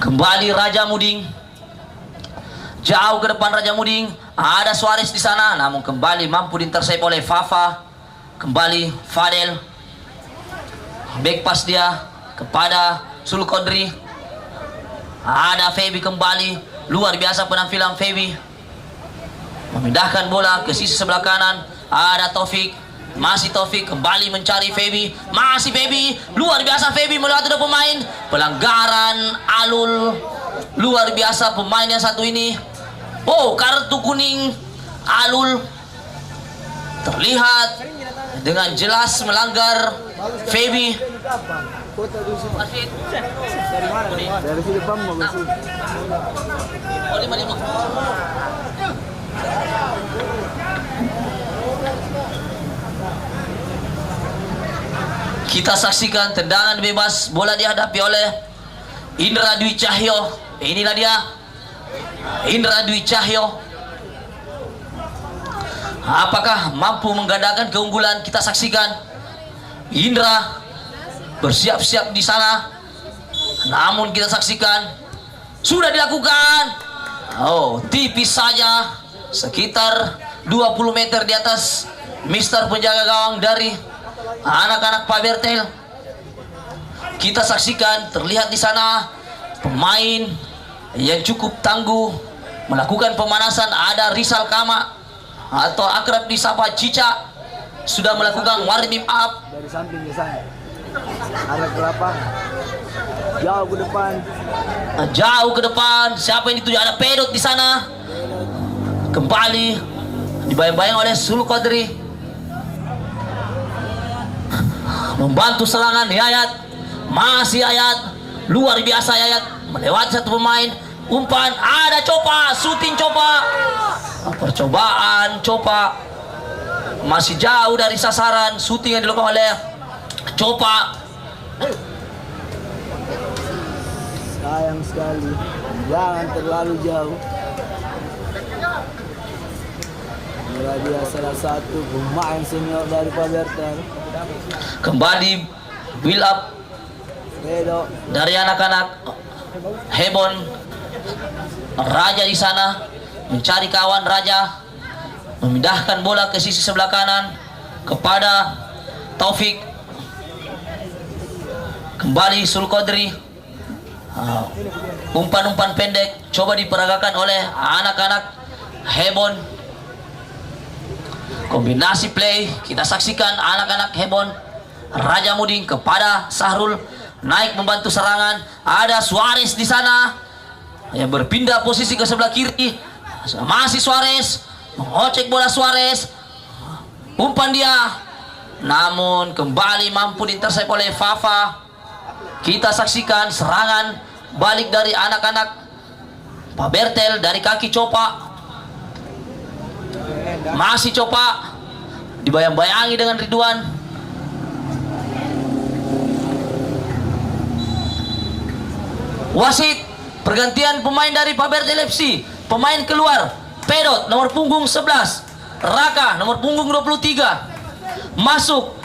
Kembali Raja Muding. Jauh ke depan Raja Muding. Ada Suarez di sana, namun kembali mampu diintersep oleh Fafa. Kembali Fadel. Back pass dia kepada Sulkodri. Ada Feby kembali. Luar biasa penampilan Feby. Memindahkan bola ke sisi sebelah kanan. Ada Taufik. Masih Taufik kembali mencari Feby. Masih Feby. Luar biasa Feby melewati dua pemain. Pelanggaran Alul. Luar biasa pemain yang satu ini. Oh, kartu kuning Alul. Terlihat dengan jelas melanggar Feby. Dari sini Bang mau bersih. Oh, 5. Kita saksikan tendangan bebas. Bola dihadapi oleh Indra Dwi Cahyo. Inilah dia Indra Dwi Cahyo. Apakah mampu menggandakan keunggulan? Kita saksikan Indra bersiap-siap di sana. Namun kita saksikan sudah dilakukan. Oh, tipis saja, sekitar 20 meter di atas Mister penjaga gawang dari anak-anak Pabertel. Kita saksikan terlihat di sana pemain yang cukup tangguh melakukan pemanasan. Ada Rizal Kama atau akrab disapa Cica, sudah melakukan warming up. Dari samping ke sana. Ada kelapa. Jauh ke depan. Jauh ke depan. Siapa yang dituju? Ada Pedot di sana. Kembali dibayang-bayang oleh Sulkodri. Membantu serangan Yayat. Masih Yayat. Luar biasa Yayat. Melewati satu pemain. Umpan. Ada Copa. Shooting Copa. Percobaan Copa. Masih jauh dari sasaran. Shooting yang dilakukan oleh Copa. Sayang sekali. Jangan terlalu jauh. Inilah dia salah satu pemain senior dari Pabertel. Kembali build up Redo. dari anak-anak Hebon. Raja di sana mencari kawan. Raja memindahkan bola ke sisi sebelah kanan kepada Taufik. Kembali Sulkodri. Umpan-umpan pendek coba diperagakan oleh anak-anak Hebon. Kombinasi play kita saksikan anak-anak Hebon. Raja Muding kepada Sahrul, naik membantu serangan. Ada Suarez di sana yang berpindah posisi ke sebelah kiri. Masih Suarez mengocek bola. Suarez umpan dia, namun kembali mampu diintersep oleh Fafa. Kita saksikan serangan balik dari anak-anak Pak Bertel dari kaki Copa. Masih Copa dibayang-bayangi dengan Ridwan. Wasit pergantian pemain dari Pak Bertel FC. Pemain keluar Pedot nomor punggung 11, Raka nomor punggung 23, masuk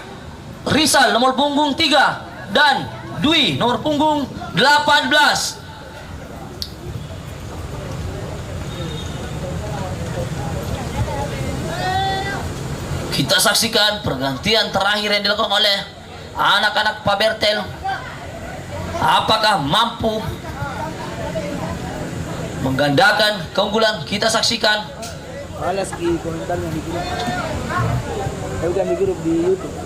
Rizal nomor punggung 3, dan Dwi nomor punggung 18. Kita saksikan pergantian terakhir yang dilakukan oleh anak-anak Pak Bertel. Apakah mampu menggandakan keunggulan? Kita saksikan. Balas di komentar yang di grup. Bukan di grup di YouTube.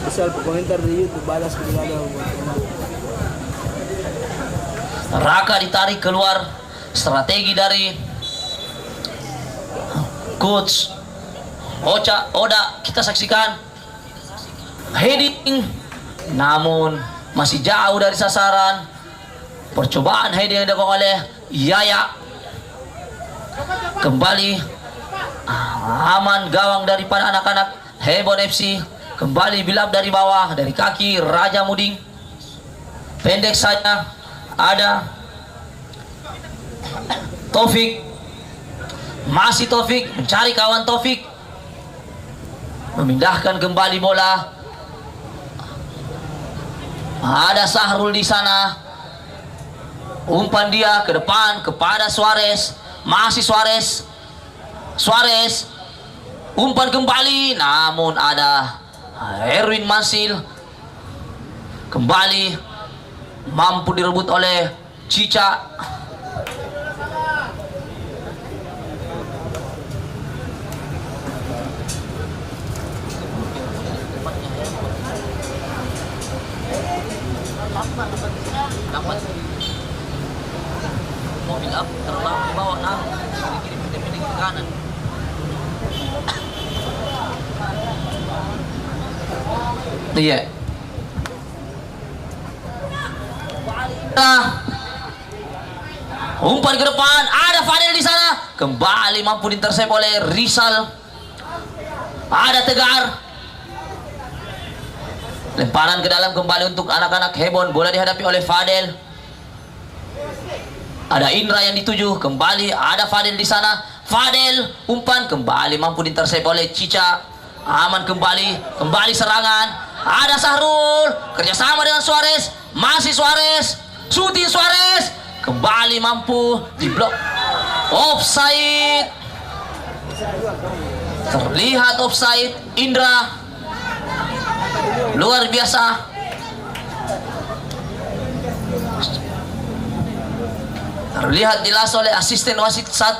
Misal komentar di YouTube balas ke ada. Raka ditarik keluar. Strategi dari coach Oda kita saksikan. Heading, namun masih jauh dari sasaran. Percobaan heading yang dilakukan oleh Yaya. Kembali aman gawang daripada anak-anak Hebon FC. Kembali bilap dari bawah dari kaki Raja Muding. Pendek saja ada Taufik. Masih Taufik mencari kawan. Taufik memindahkan kembali bola. Ada Sahrul di sana. Umpan dia ke depan kepada Suarez. Masih Suarez. Suarez umpan kembali, namun ada Erwin Mansil. Kembali mampu direbut oleh Cica. Dapat mobil up terlalu di bawah, nah kiri pendek ke kanan. Iya. Umpan ke depan, ada Fadel di sana. Kembali mampu diintersep oleh Rizal. Ada Tegar. Lemparan ke dalam kembali untuk anak-anak Hebon. Bola dihadapi oleh Fadel. Ada Indra yang dituju. Kembali ada Fadel di sana. Fadel umpan kembali mampu diintersep oleh Cica. Aman kembali. Kembali serangan. Ada Sahrul. Kerjasama dengan Suarez. Masih Suarez. Shooting Suarez. Kembali mampu diblok. Offside. Terlihat offside. Indra. Luar biasa. Terlihat jelas oleh asisten wasit 1.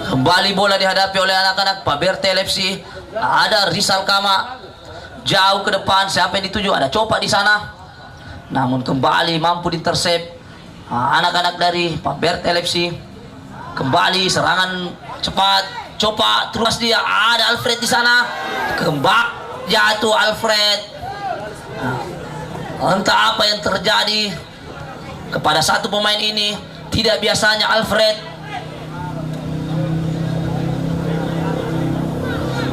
Kembali bola dihadapi oleh anak-anak Pak Bertel FC. Ada Rizal Kama jauh ke depan. Siapa yang dituju? Ada Copa di sana. Namun kembali mampu diintersep anak-anak dari Pak Bertel FC. Kembali serangan cepat. Coba terus dia. Ada Alfred di sana. Kembali jatuh Alfred. Entah apa yang terjadi kepada satu pemain ini. Tidak biasanya Alfred.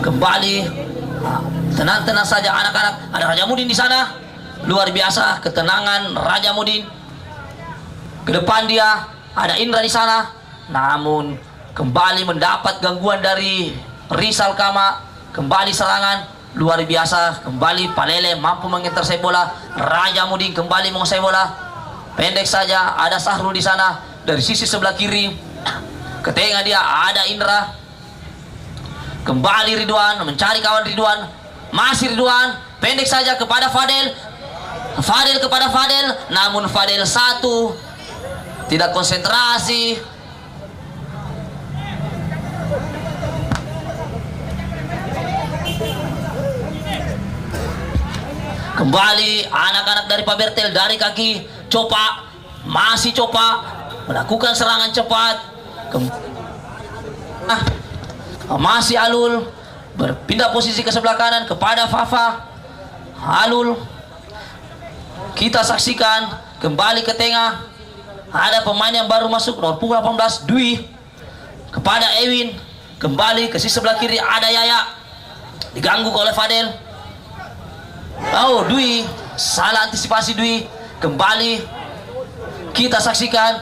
Kembali tenang-tenang saja anak-anak. Ada Raja Mudin di sana. Luar biasa ketenangan Raja Mudin. Ke depan dia ada Indra di sana, namun kembali mendapat gangguan dari Rizal Kama. Kembali serangan luar biasa, kembali Palele mampu mengintersep bola. Raja Muding kembali menguasai bola. Pendek saja, ada Sahrul di sana dari sisi sebelah kiri. Ke tengah dia ada Indra. Kembali Ridwan mencari kawan Ridwan. Masih Ridwan, pendek saja kepada Fadel. Fadel kepada Fadel, namun Fadel satu, tidak konsentrasi. Kembali anak-anak dari Pak Bertel dari kaki Copa, masih Copa melakukan serangan cepat. Masih Alul berpindah posisi ke sebelah kanan kepada Fafa. Alul, kita saksikan kembali ke tengah. Ada pemain yang baru masuk nomor punggung 18 Dwi kepada Ewin. Kembali ke sisi sebelah kiri ada Yaya, diganggu oleh Fadel. Oh, Dwi salah antisipasi. Dwi kembali kita saksikan,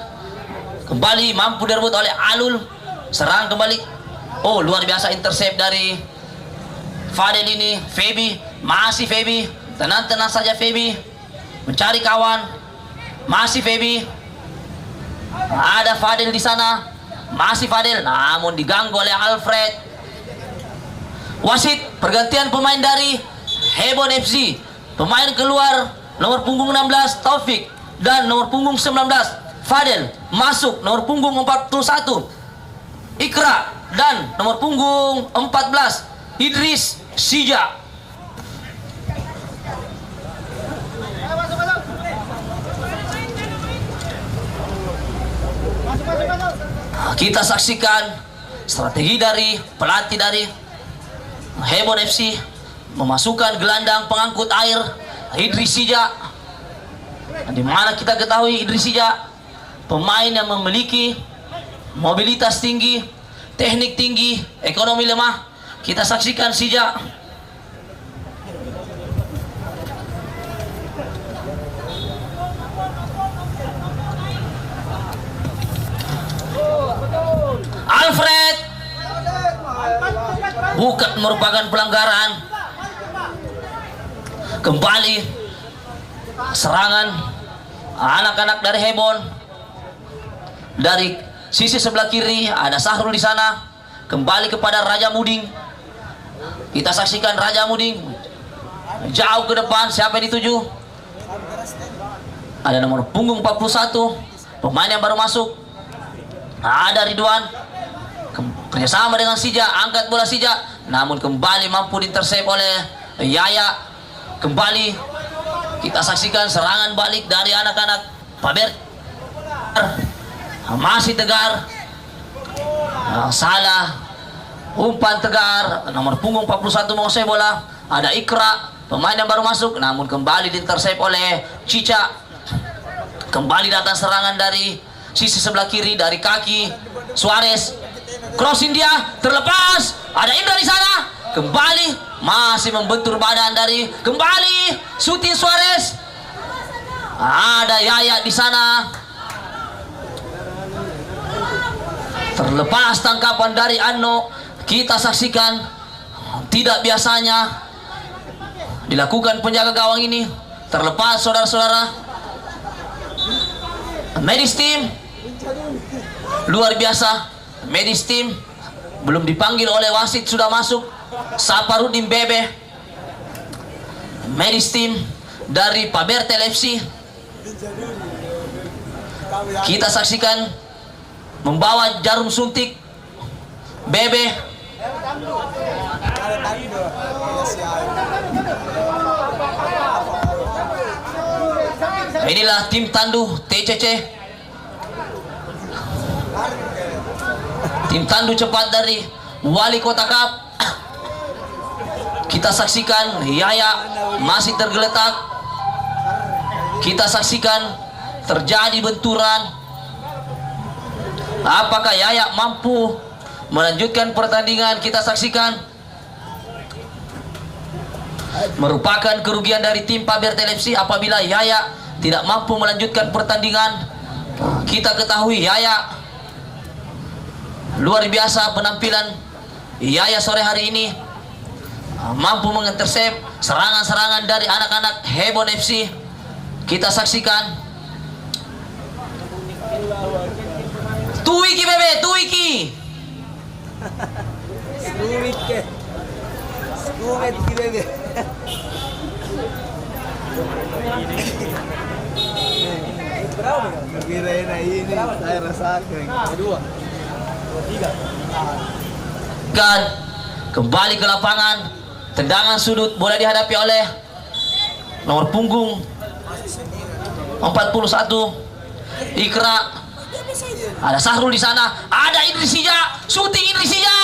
kembali mampu direbut oleh Alul. Serang kembali. Oh, luar biasa intercept dari Fadel ini. Febi, masih Febi, tenang-tenang saja Febi mencari kawan. Masih Febi, ada Fadel di sana, masih Fadel, namun diganggu oleh Alfred. Wasit pergantian pemain dari Hebon FC. Pemain keluar nomor punggung 16 Taufik dan nomor punggung 19 Fadel. Masuk nomor punggung 41 Ikra dan nomor punggung 14 Idris Sija. Kita saksikan strategi dari pelatih dari Hebon FC memasukkan gelandang pengangkut air Idris Sija, di mana kita ketahui Idris Sija pemain yang memiliki mobilitas tinggi, teknik tinggi, ekonomi lemah. Kita saksikan Sija. Alfred, bukan merupakan pelanggaran. Kembali serangan anak-anak dari Hebon. Dari sisi sebelah kiri ada Sahrul di sana. Kembali kepada Raja Muding. Kita saksikan Raja Muding jauh ke depan. Siapa yang dituju? Ada nomor punggung 41, pemain yang baru masuk. Ada Ridwan kerjasama dengan Sija, angkat bola Sija, namun kembali mampu diintersep oleh Yaya. Kembali kita saksikan serangan balik dari anak-anak Paber. Masih Tegar, salah umpan Tegar, nomor punggung 41 menguasai bola. Ada Ikra, pemain yang baru masuk, namun kembali diintersep oleh Cica. Kembali datang serangan dari sisi sebelah kiri dari kaki Suarez. Crossing dia terlepas. Ada Indra di sana. Kembali masih membentur badan dari kembali shooting Suarez. Ada Yaya di sana. Terlepas tangkapan dari Anno. Kita saksikan tidak biasanya dilakukan penjaga gawang ini. Terlepas saudara-saudara. Medis team luar biasa. Medis team belum dipanggil oleh wasit, sudah masuk Saparudin Bebe. Medis team dari Pabertel FC. Kita saksikan membawa jarum suntik Bebe. Inilah tim tandu TCC. Tim tandu cepat dari Wali Kota Cup. Kita saksikan Yaya masih tergeletak. Kita saksikan terjadi benturan. Apakah Yaya mampu melanjutkan pertandingan? Kita saksikan. Merupakan kerugian dari tim Pabertel FC apabila Yaya tidak mampu melanjutkan pertandingan. Kita ketahui Yaya luar biasa penampilan Yaya sore hari ini, mampu mengintersep serangan-serangan dari anak-anak Hebon FC. Kita saksikan. Tuiki bebe, tuiki. Skumit ki bebe. Kirain na ini saya rasakan. Kedua. Kan kembali ke lapangan, tendangan sudut, bola dihadapi oleh nomor punggung 41 Ikra. Ada Sahrul di sana, ada Idrisija, syuting Idrisija.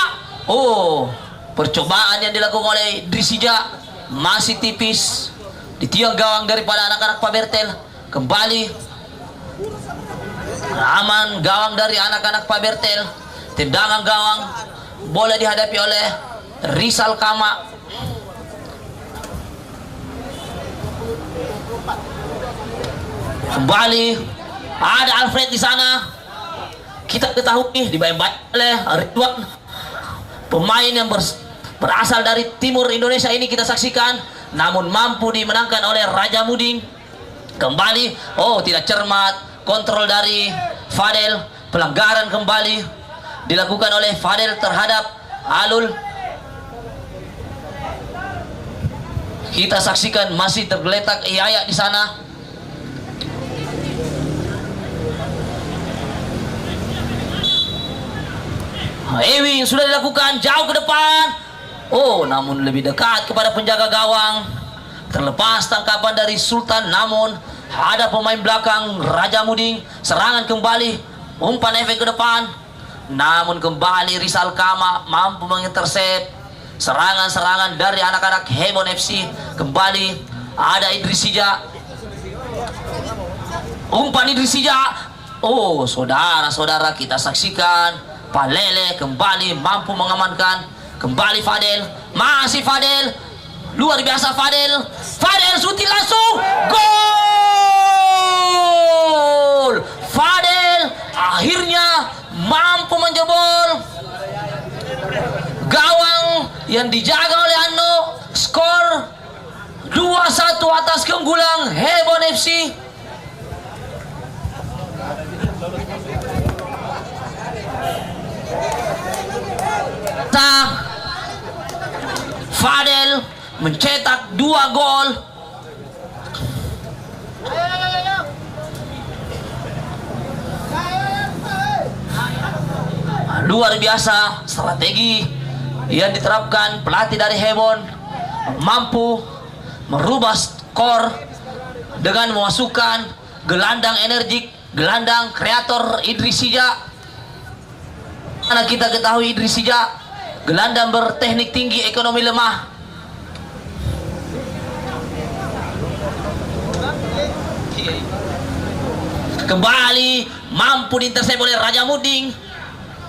Oh, percobaan yang dilakukan oleh Idrisija masih tipis di tiang gawang daripada anak-anak Pak Bertel. Kembali aman gawang dari anak-anak Pak Bertel. Tendangan gawang, bola dihadapi oleh Rizal Kama. Kembali ada Alfred di sana. Kita ketahui dibayang-bayang oleh Ridwan, pemain yang berasal dari timur Indonesia ini kita saksikan, namun mampu dimenangkan oleh Raja Muding. Kembali, oh tidak cermat, kontrol dari Fadel, pelanggaran kembali dilakukan oleh Fadel terhadap Alul. Kita saksikan masih tergeletak Yaya di sana. Ewing sudah dilakukan jauh ke depan. Oh, namun lebih dekat kepada penjaga gawang. Terlepas tangkapan dari Sultan, namun ada pemain belakang Raja Muding. Serangan kembali, umpan efek ke depan. Namun kembali Rizal Kama mampu mengintersep serangan-serangan dari anak-anak Hebon FC. Kembali ada Idrisija. Umpan Idrisija. Oh, saudara-saudara, kita saksikan Palele kembali mampu mengamankan. Kembali Fadel, masih Fadel, luar biasa Fadel. Fadel syuting langsung, gol. Fadel akhirnya mampu menjebol gawang yang dijaga oleh Anno. Skor 2-1 atas keunggulan Hebon FC. Fadel mencetak 2 gol. Luar biasa strategi yang diterapkan pelatih dari Hebon, mampu merubah skor dengan memasukkan gelandang energik, gelandang kreator Idrisija. Karena kita ketahui Idrisija gelandang berteknik tinggi, ekonomi lemah. Kembali mampu diintersep oleh Raja Muding.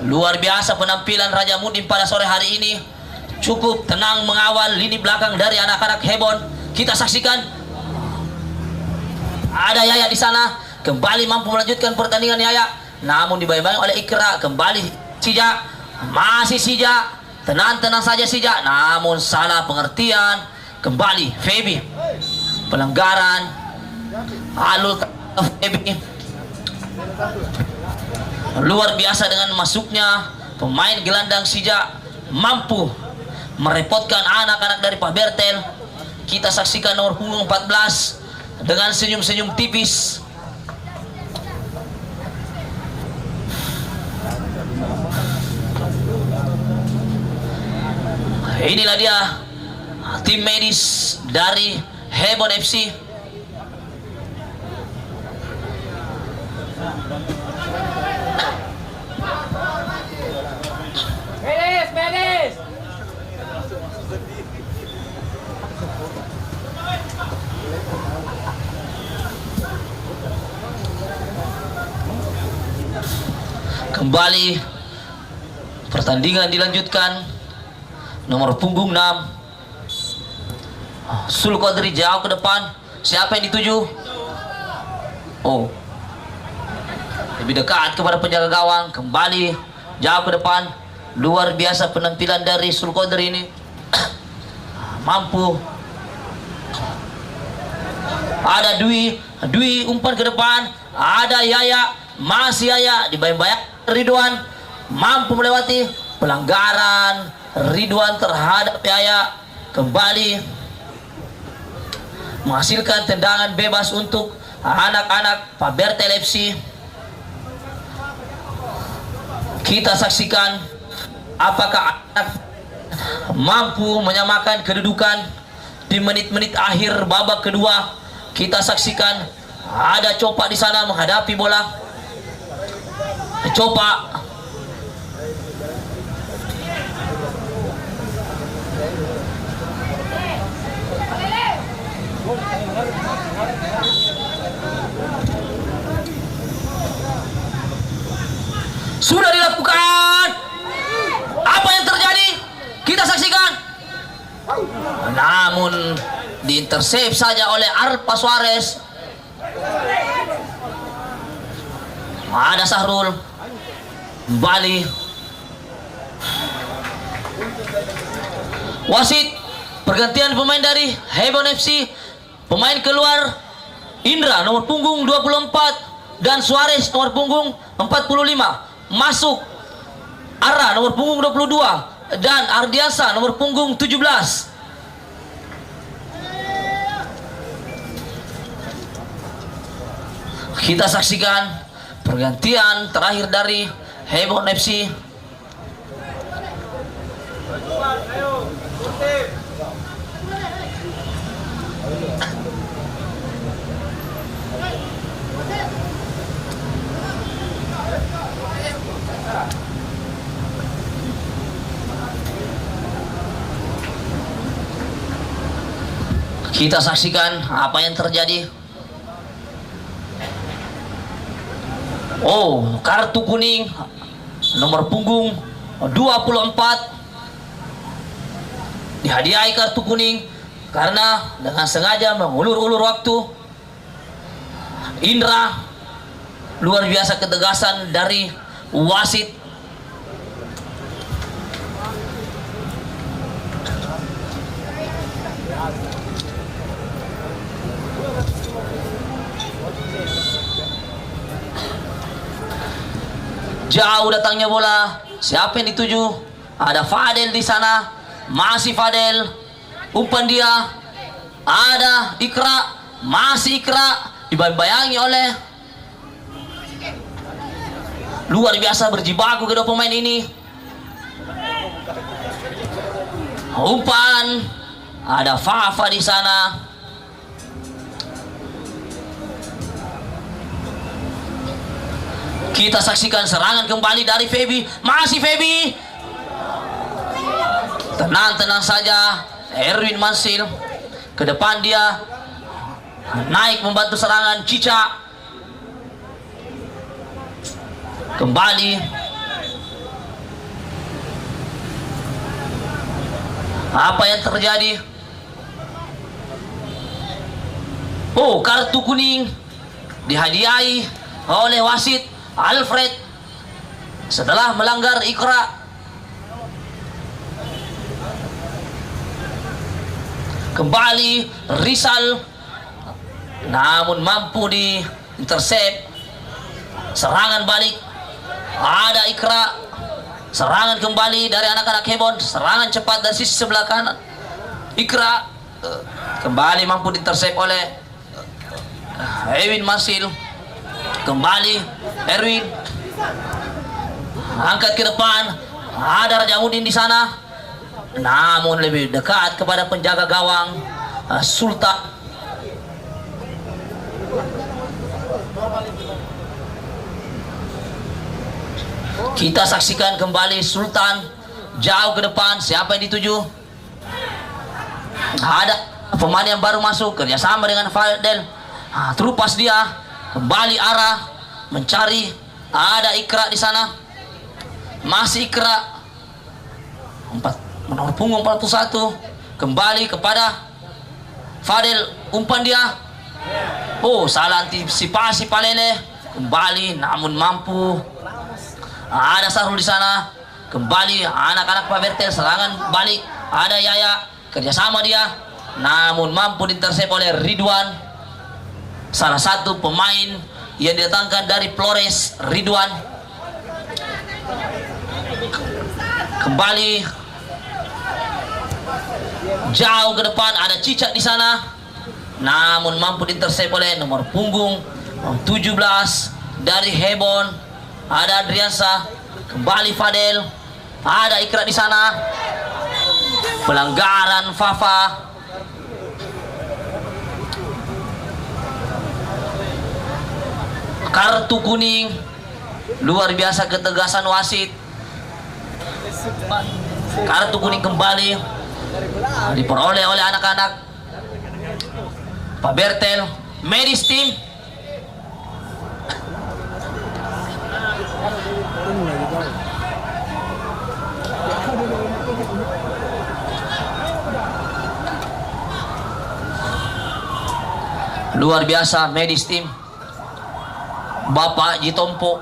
Luar biasa penampilan Raja Muding pada sore hari ini. Cukup tenang mengawal lini belakang dari anak-anak Hebon. Kita saksikan ada Yaya di sana. Kembali mampu melanjutkan pertandingan Yaya, namun dibayang-bayang oleh Ikra. Kembali Sija, masih Sija. Tenang-tenang saja Sija, namun salah pengertian. Kembali Feby, pelanggaran. Alul Feby. Luar biasa dengan masuknya pemain gelandang Sija, mampu merepotkan anak-anak dari Pak Bertel. Kita saksikan nomor punggung 14 dengan senyum-senyum tipis. Inilah dia tim medis dari Hebon FC. Medis. Kembali pertandingan dilanjutkan. Nomor punggung 6 Sul Qadri jauh ke depan. Siapa yang dituju? Oh, lebih dekat kepada penjaga gawang, kembali jauh ke depan. Luar biasa penampilan dari Sulkoder ini. Mampu. Ada Dwi umpan ke depan. Ada Yaya, masih Yaya dibayang-bayang Ridwan, mampu melewati pelanggaran Ridwan terhadap Yaya. Kembali menghasilkan tendangan bebas untuk anak-anak Pabertel FC. Kita saksikan apakah anak mampu menyamakan kedudukan di menit-menit akhir babak kedua. Kita saksikan ada Copa di sana menghadapi bola. Copa sudah dilakukan. Apa yang terjadi? Kita saksikan. Namun diintersep saja oleh Arpa Suarez. Ada Sahrul. Kembali. Wasit pergantian pemain dari Hebon FC. Pemain keluar Indra nomor punggung 24 dan Suarez nomor punggung 45. Masuk Ara nomor punggung 22 dan Ardiansa nomor punggung 17. Kita saksikan pergantian terakhir dari Hebon FC. Kita saksikan apa yang terjadi. Oh, kartu kuning nomor punggung 24 dihadiahi kartu kuning karena dengan sengaja mengulur-ulur waktu. Indra, luar biasa ketegasan dari wasit. Jauh datangnya bola. Siapa yang dituju? Ada Fadel di sana. Masih Fadel. Umpan dia. Ada Ikra. Masih Ikra. Dibayang-bayangi oleh luar biasa berjibaku kedua pemain ini. Umpan. Ada Fafa di sana. Kita saksikan serangan kembali dari Feby. Masih Feby. Tenang-tenang saja. Erwin Mansil. Ke depan dia. Naik membantu serangan Cica. Kembali. Apa yang terjadi? Oh, kartu kuning dihadiahi oleh wasit Alfred setelah melanggar Ikra. Kembali Rizal, namun mampu di intercept. Serangan balik, ada Ikra. Serangan kembali dari anak-anak Hebon. Serangan cepat dari sisi sebelah kanan. Ikra kembali mampu di intercept oleh Erwin Masil. Kembali Erwin, angkat ke depan. Ada Rajamudin di sana, namun lebih dekat kepada penjaga gawang Sultan. Kita saksikan kembali Sultan jauh ke depan. Siapa yang dituju? Ada pemain yang baru masuk, kerjasama dengan Fadel. Terupas dia. Kembali arah mencari. Ada Ikra di sana. Masih Ikra. Nomor punggung 41. Kembali kepada Fadel. Umpan dia. Oh, salah antisipasi Palele. kembali namun mampu. Ada Sarul di sana. Kembali anak-anak Pak Bertel, serangan balik. Ada Yaya, kerjasama dia, namun mampu diintersep oleh Ridwan. Salah satu pemain yang didatangkan dari Flores, Ridwan. Kembali jauh ke depan, ada Cicak di sana, namun mampu diintersep oleh nomor punggung 17 dari Hebon. Ada Adriansa, kembali Fadel, ada Ikra di sana. Pelanggaran Fafa. Kartu kuning. Luar biasa ketegasan wasit. Kartu kuning kembali diperoleh oleh anak-anak Pak Bertel. Medis tim. Luar biasa medis tim Bapak Jitompo.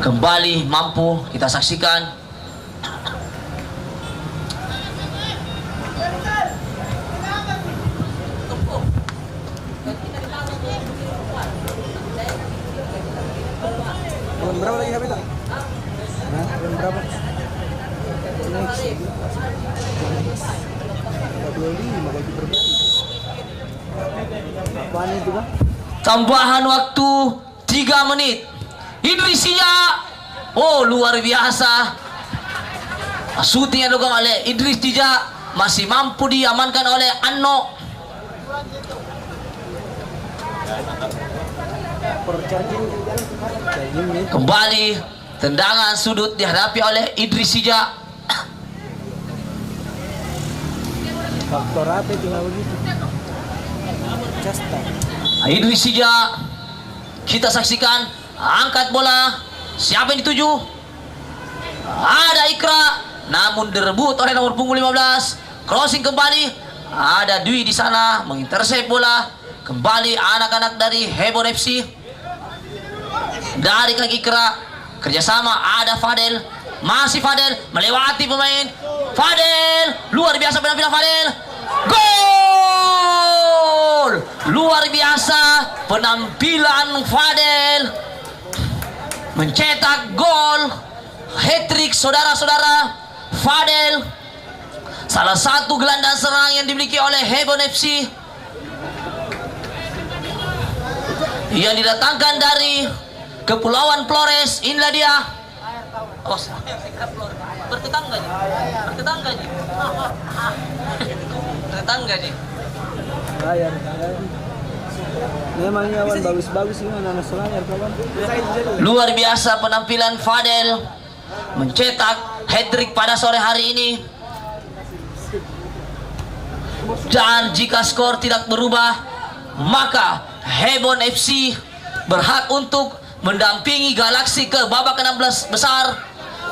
Kembali mampu kita saksikan. Berapa lagi kapita? Berapa? Next. 25 bagi berbagi. Apaan itu, Bang? Tambahan waktu 3 menit. Idrisia, oh luar biasa. Syuting yang dilakukan oleh Idris Tija masih mampu diamankan oleh Anno. Kembali tendangan sudut dihadapi oleh Idris Tija. Faktor apa tinggal begitu? Casta. Idris Tija, kita saksikan angkat bola. Siapa yang dituju? Ada Ikra, namun direbut oleh nomor punggung 15. Crossing kembali. Ada Dwi di sana mengintersep bola. Kembali anak-anak dari Hebon FC. Dari kaki Ikra, kerjasama ada Fadel. Masih Fadel melewati pemain. Fadel, luar biasa penampilan Fadel. Gol! Luar biasa penampilan Fadel. Mencetak gol hat-trick saudara-saudara. Fadel salah satu gelandang serang yang dimiliki oleh Hebon FC yang didatangkan dari Kepulauan Flores. Inilah dia. Oh, bertetangga ji. Bertetangga ji. Bertetangga ji. Layar. Memangnya awan bagus-bagus ini anak selayar kawan. Luar biasa penampilan Fadel mencetak hat-trick pada sore hari ini. Dan jika skor tidak berubah, maka Hebon FC berhak untuk mendampingi Galaksi ke babak 16 besar.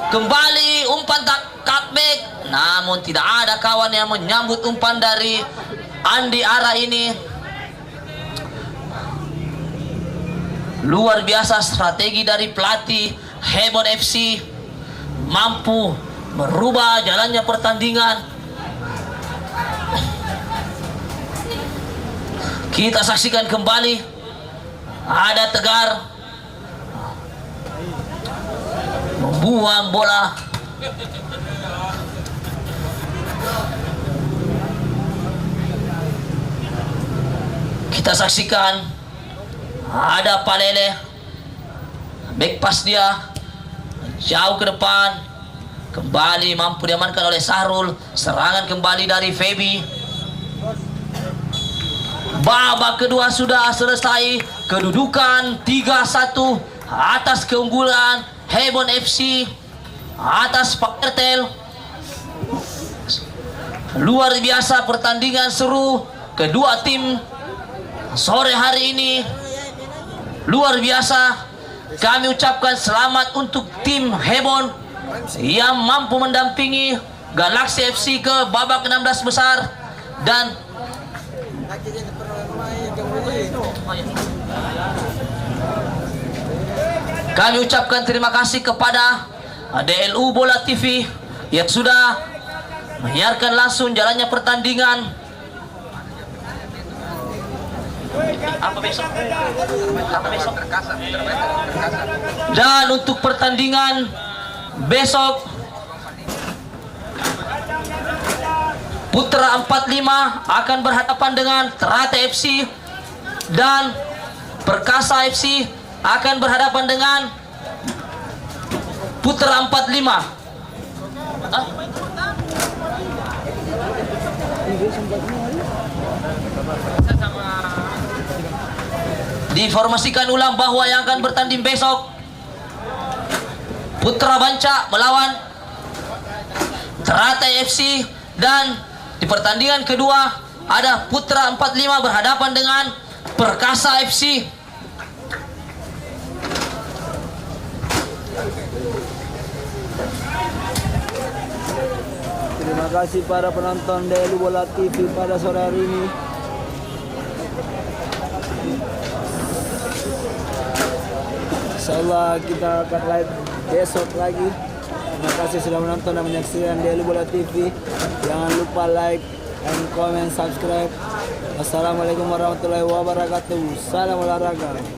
Kembali umpan cutback, namun tidak ada kawan yang menyambut umpan dari Andi Ara ini. Luar biasa strategi dari pelatih Hebon FC, mampu merubah jalannya pertandingan. Kita saksikan kembali. Ada Tegar membuang bola. Kita saksikan ada Palele, back pass dia jauh ke depan, kembali mampu diamankan oleh Sahrul. Serangan kembali dari Febi. Babak kedua sudah selesai. Kedudukan 3-1 atas keunggulan Hebon FC atas Pak Bertel. Luar biasa pertandingan seru kedua tim sore hari ini. Luar biasa. Kami ucapkan selamat untuk tim Hebon. yang mampu mendampingi Galaxy FC ke babak 16 besar. Dan kami ucapkan terima kasih kepada DLU Bola TV yang sudah menyiarkan langsung jalannya pertandingan. Apa besok? Dan untuk pertandingan besok, Putra 45 akan berhadapan dengan Ternate FC dan Perkasa FC akan berhadapan dengan Putra 45. Hah? Diinformasikan ulang bahwa yang akan bertanding besok Putra Banca melawan Ternate FC, dan di pertandingan kedua ada Putra 45 berhadapan dengan Perkasa FC. Terima kasih para penonton DLU Bola TV pada sore hari ini. Insyaallah kita akan live besok lagi. Terima kasih sudah menonton dan menyaksikan DLU Bola TV. Jangan lupa like and comment, subscribe. Wassalamualaikum warahmatullahi wabarakatuh. Salam olahraga.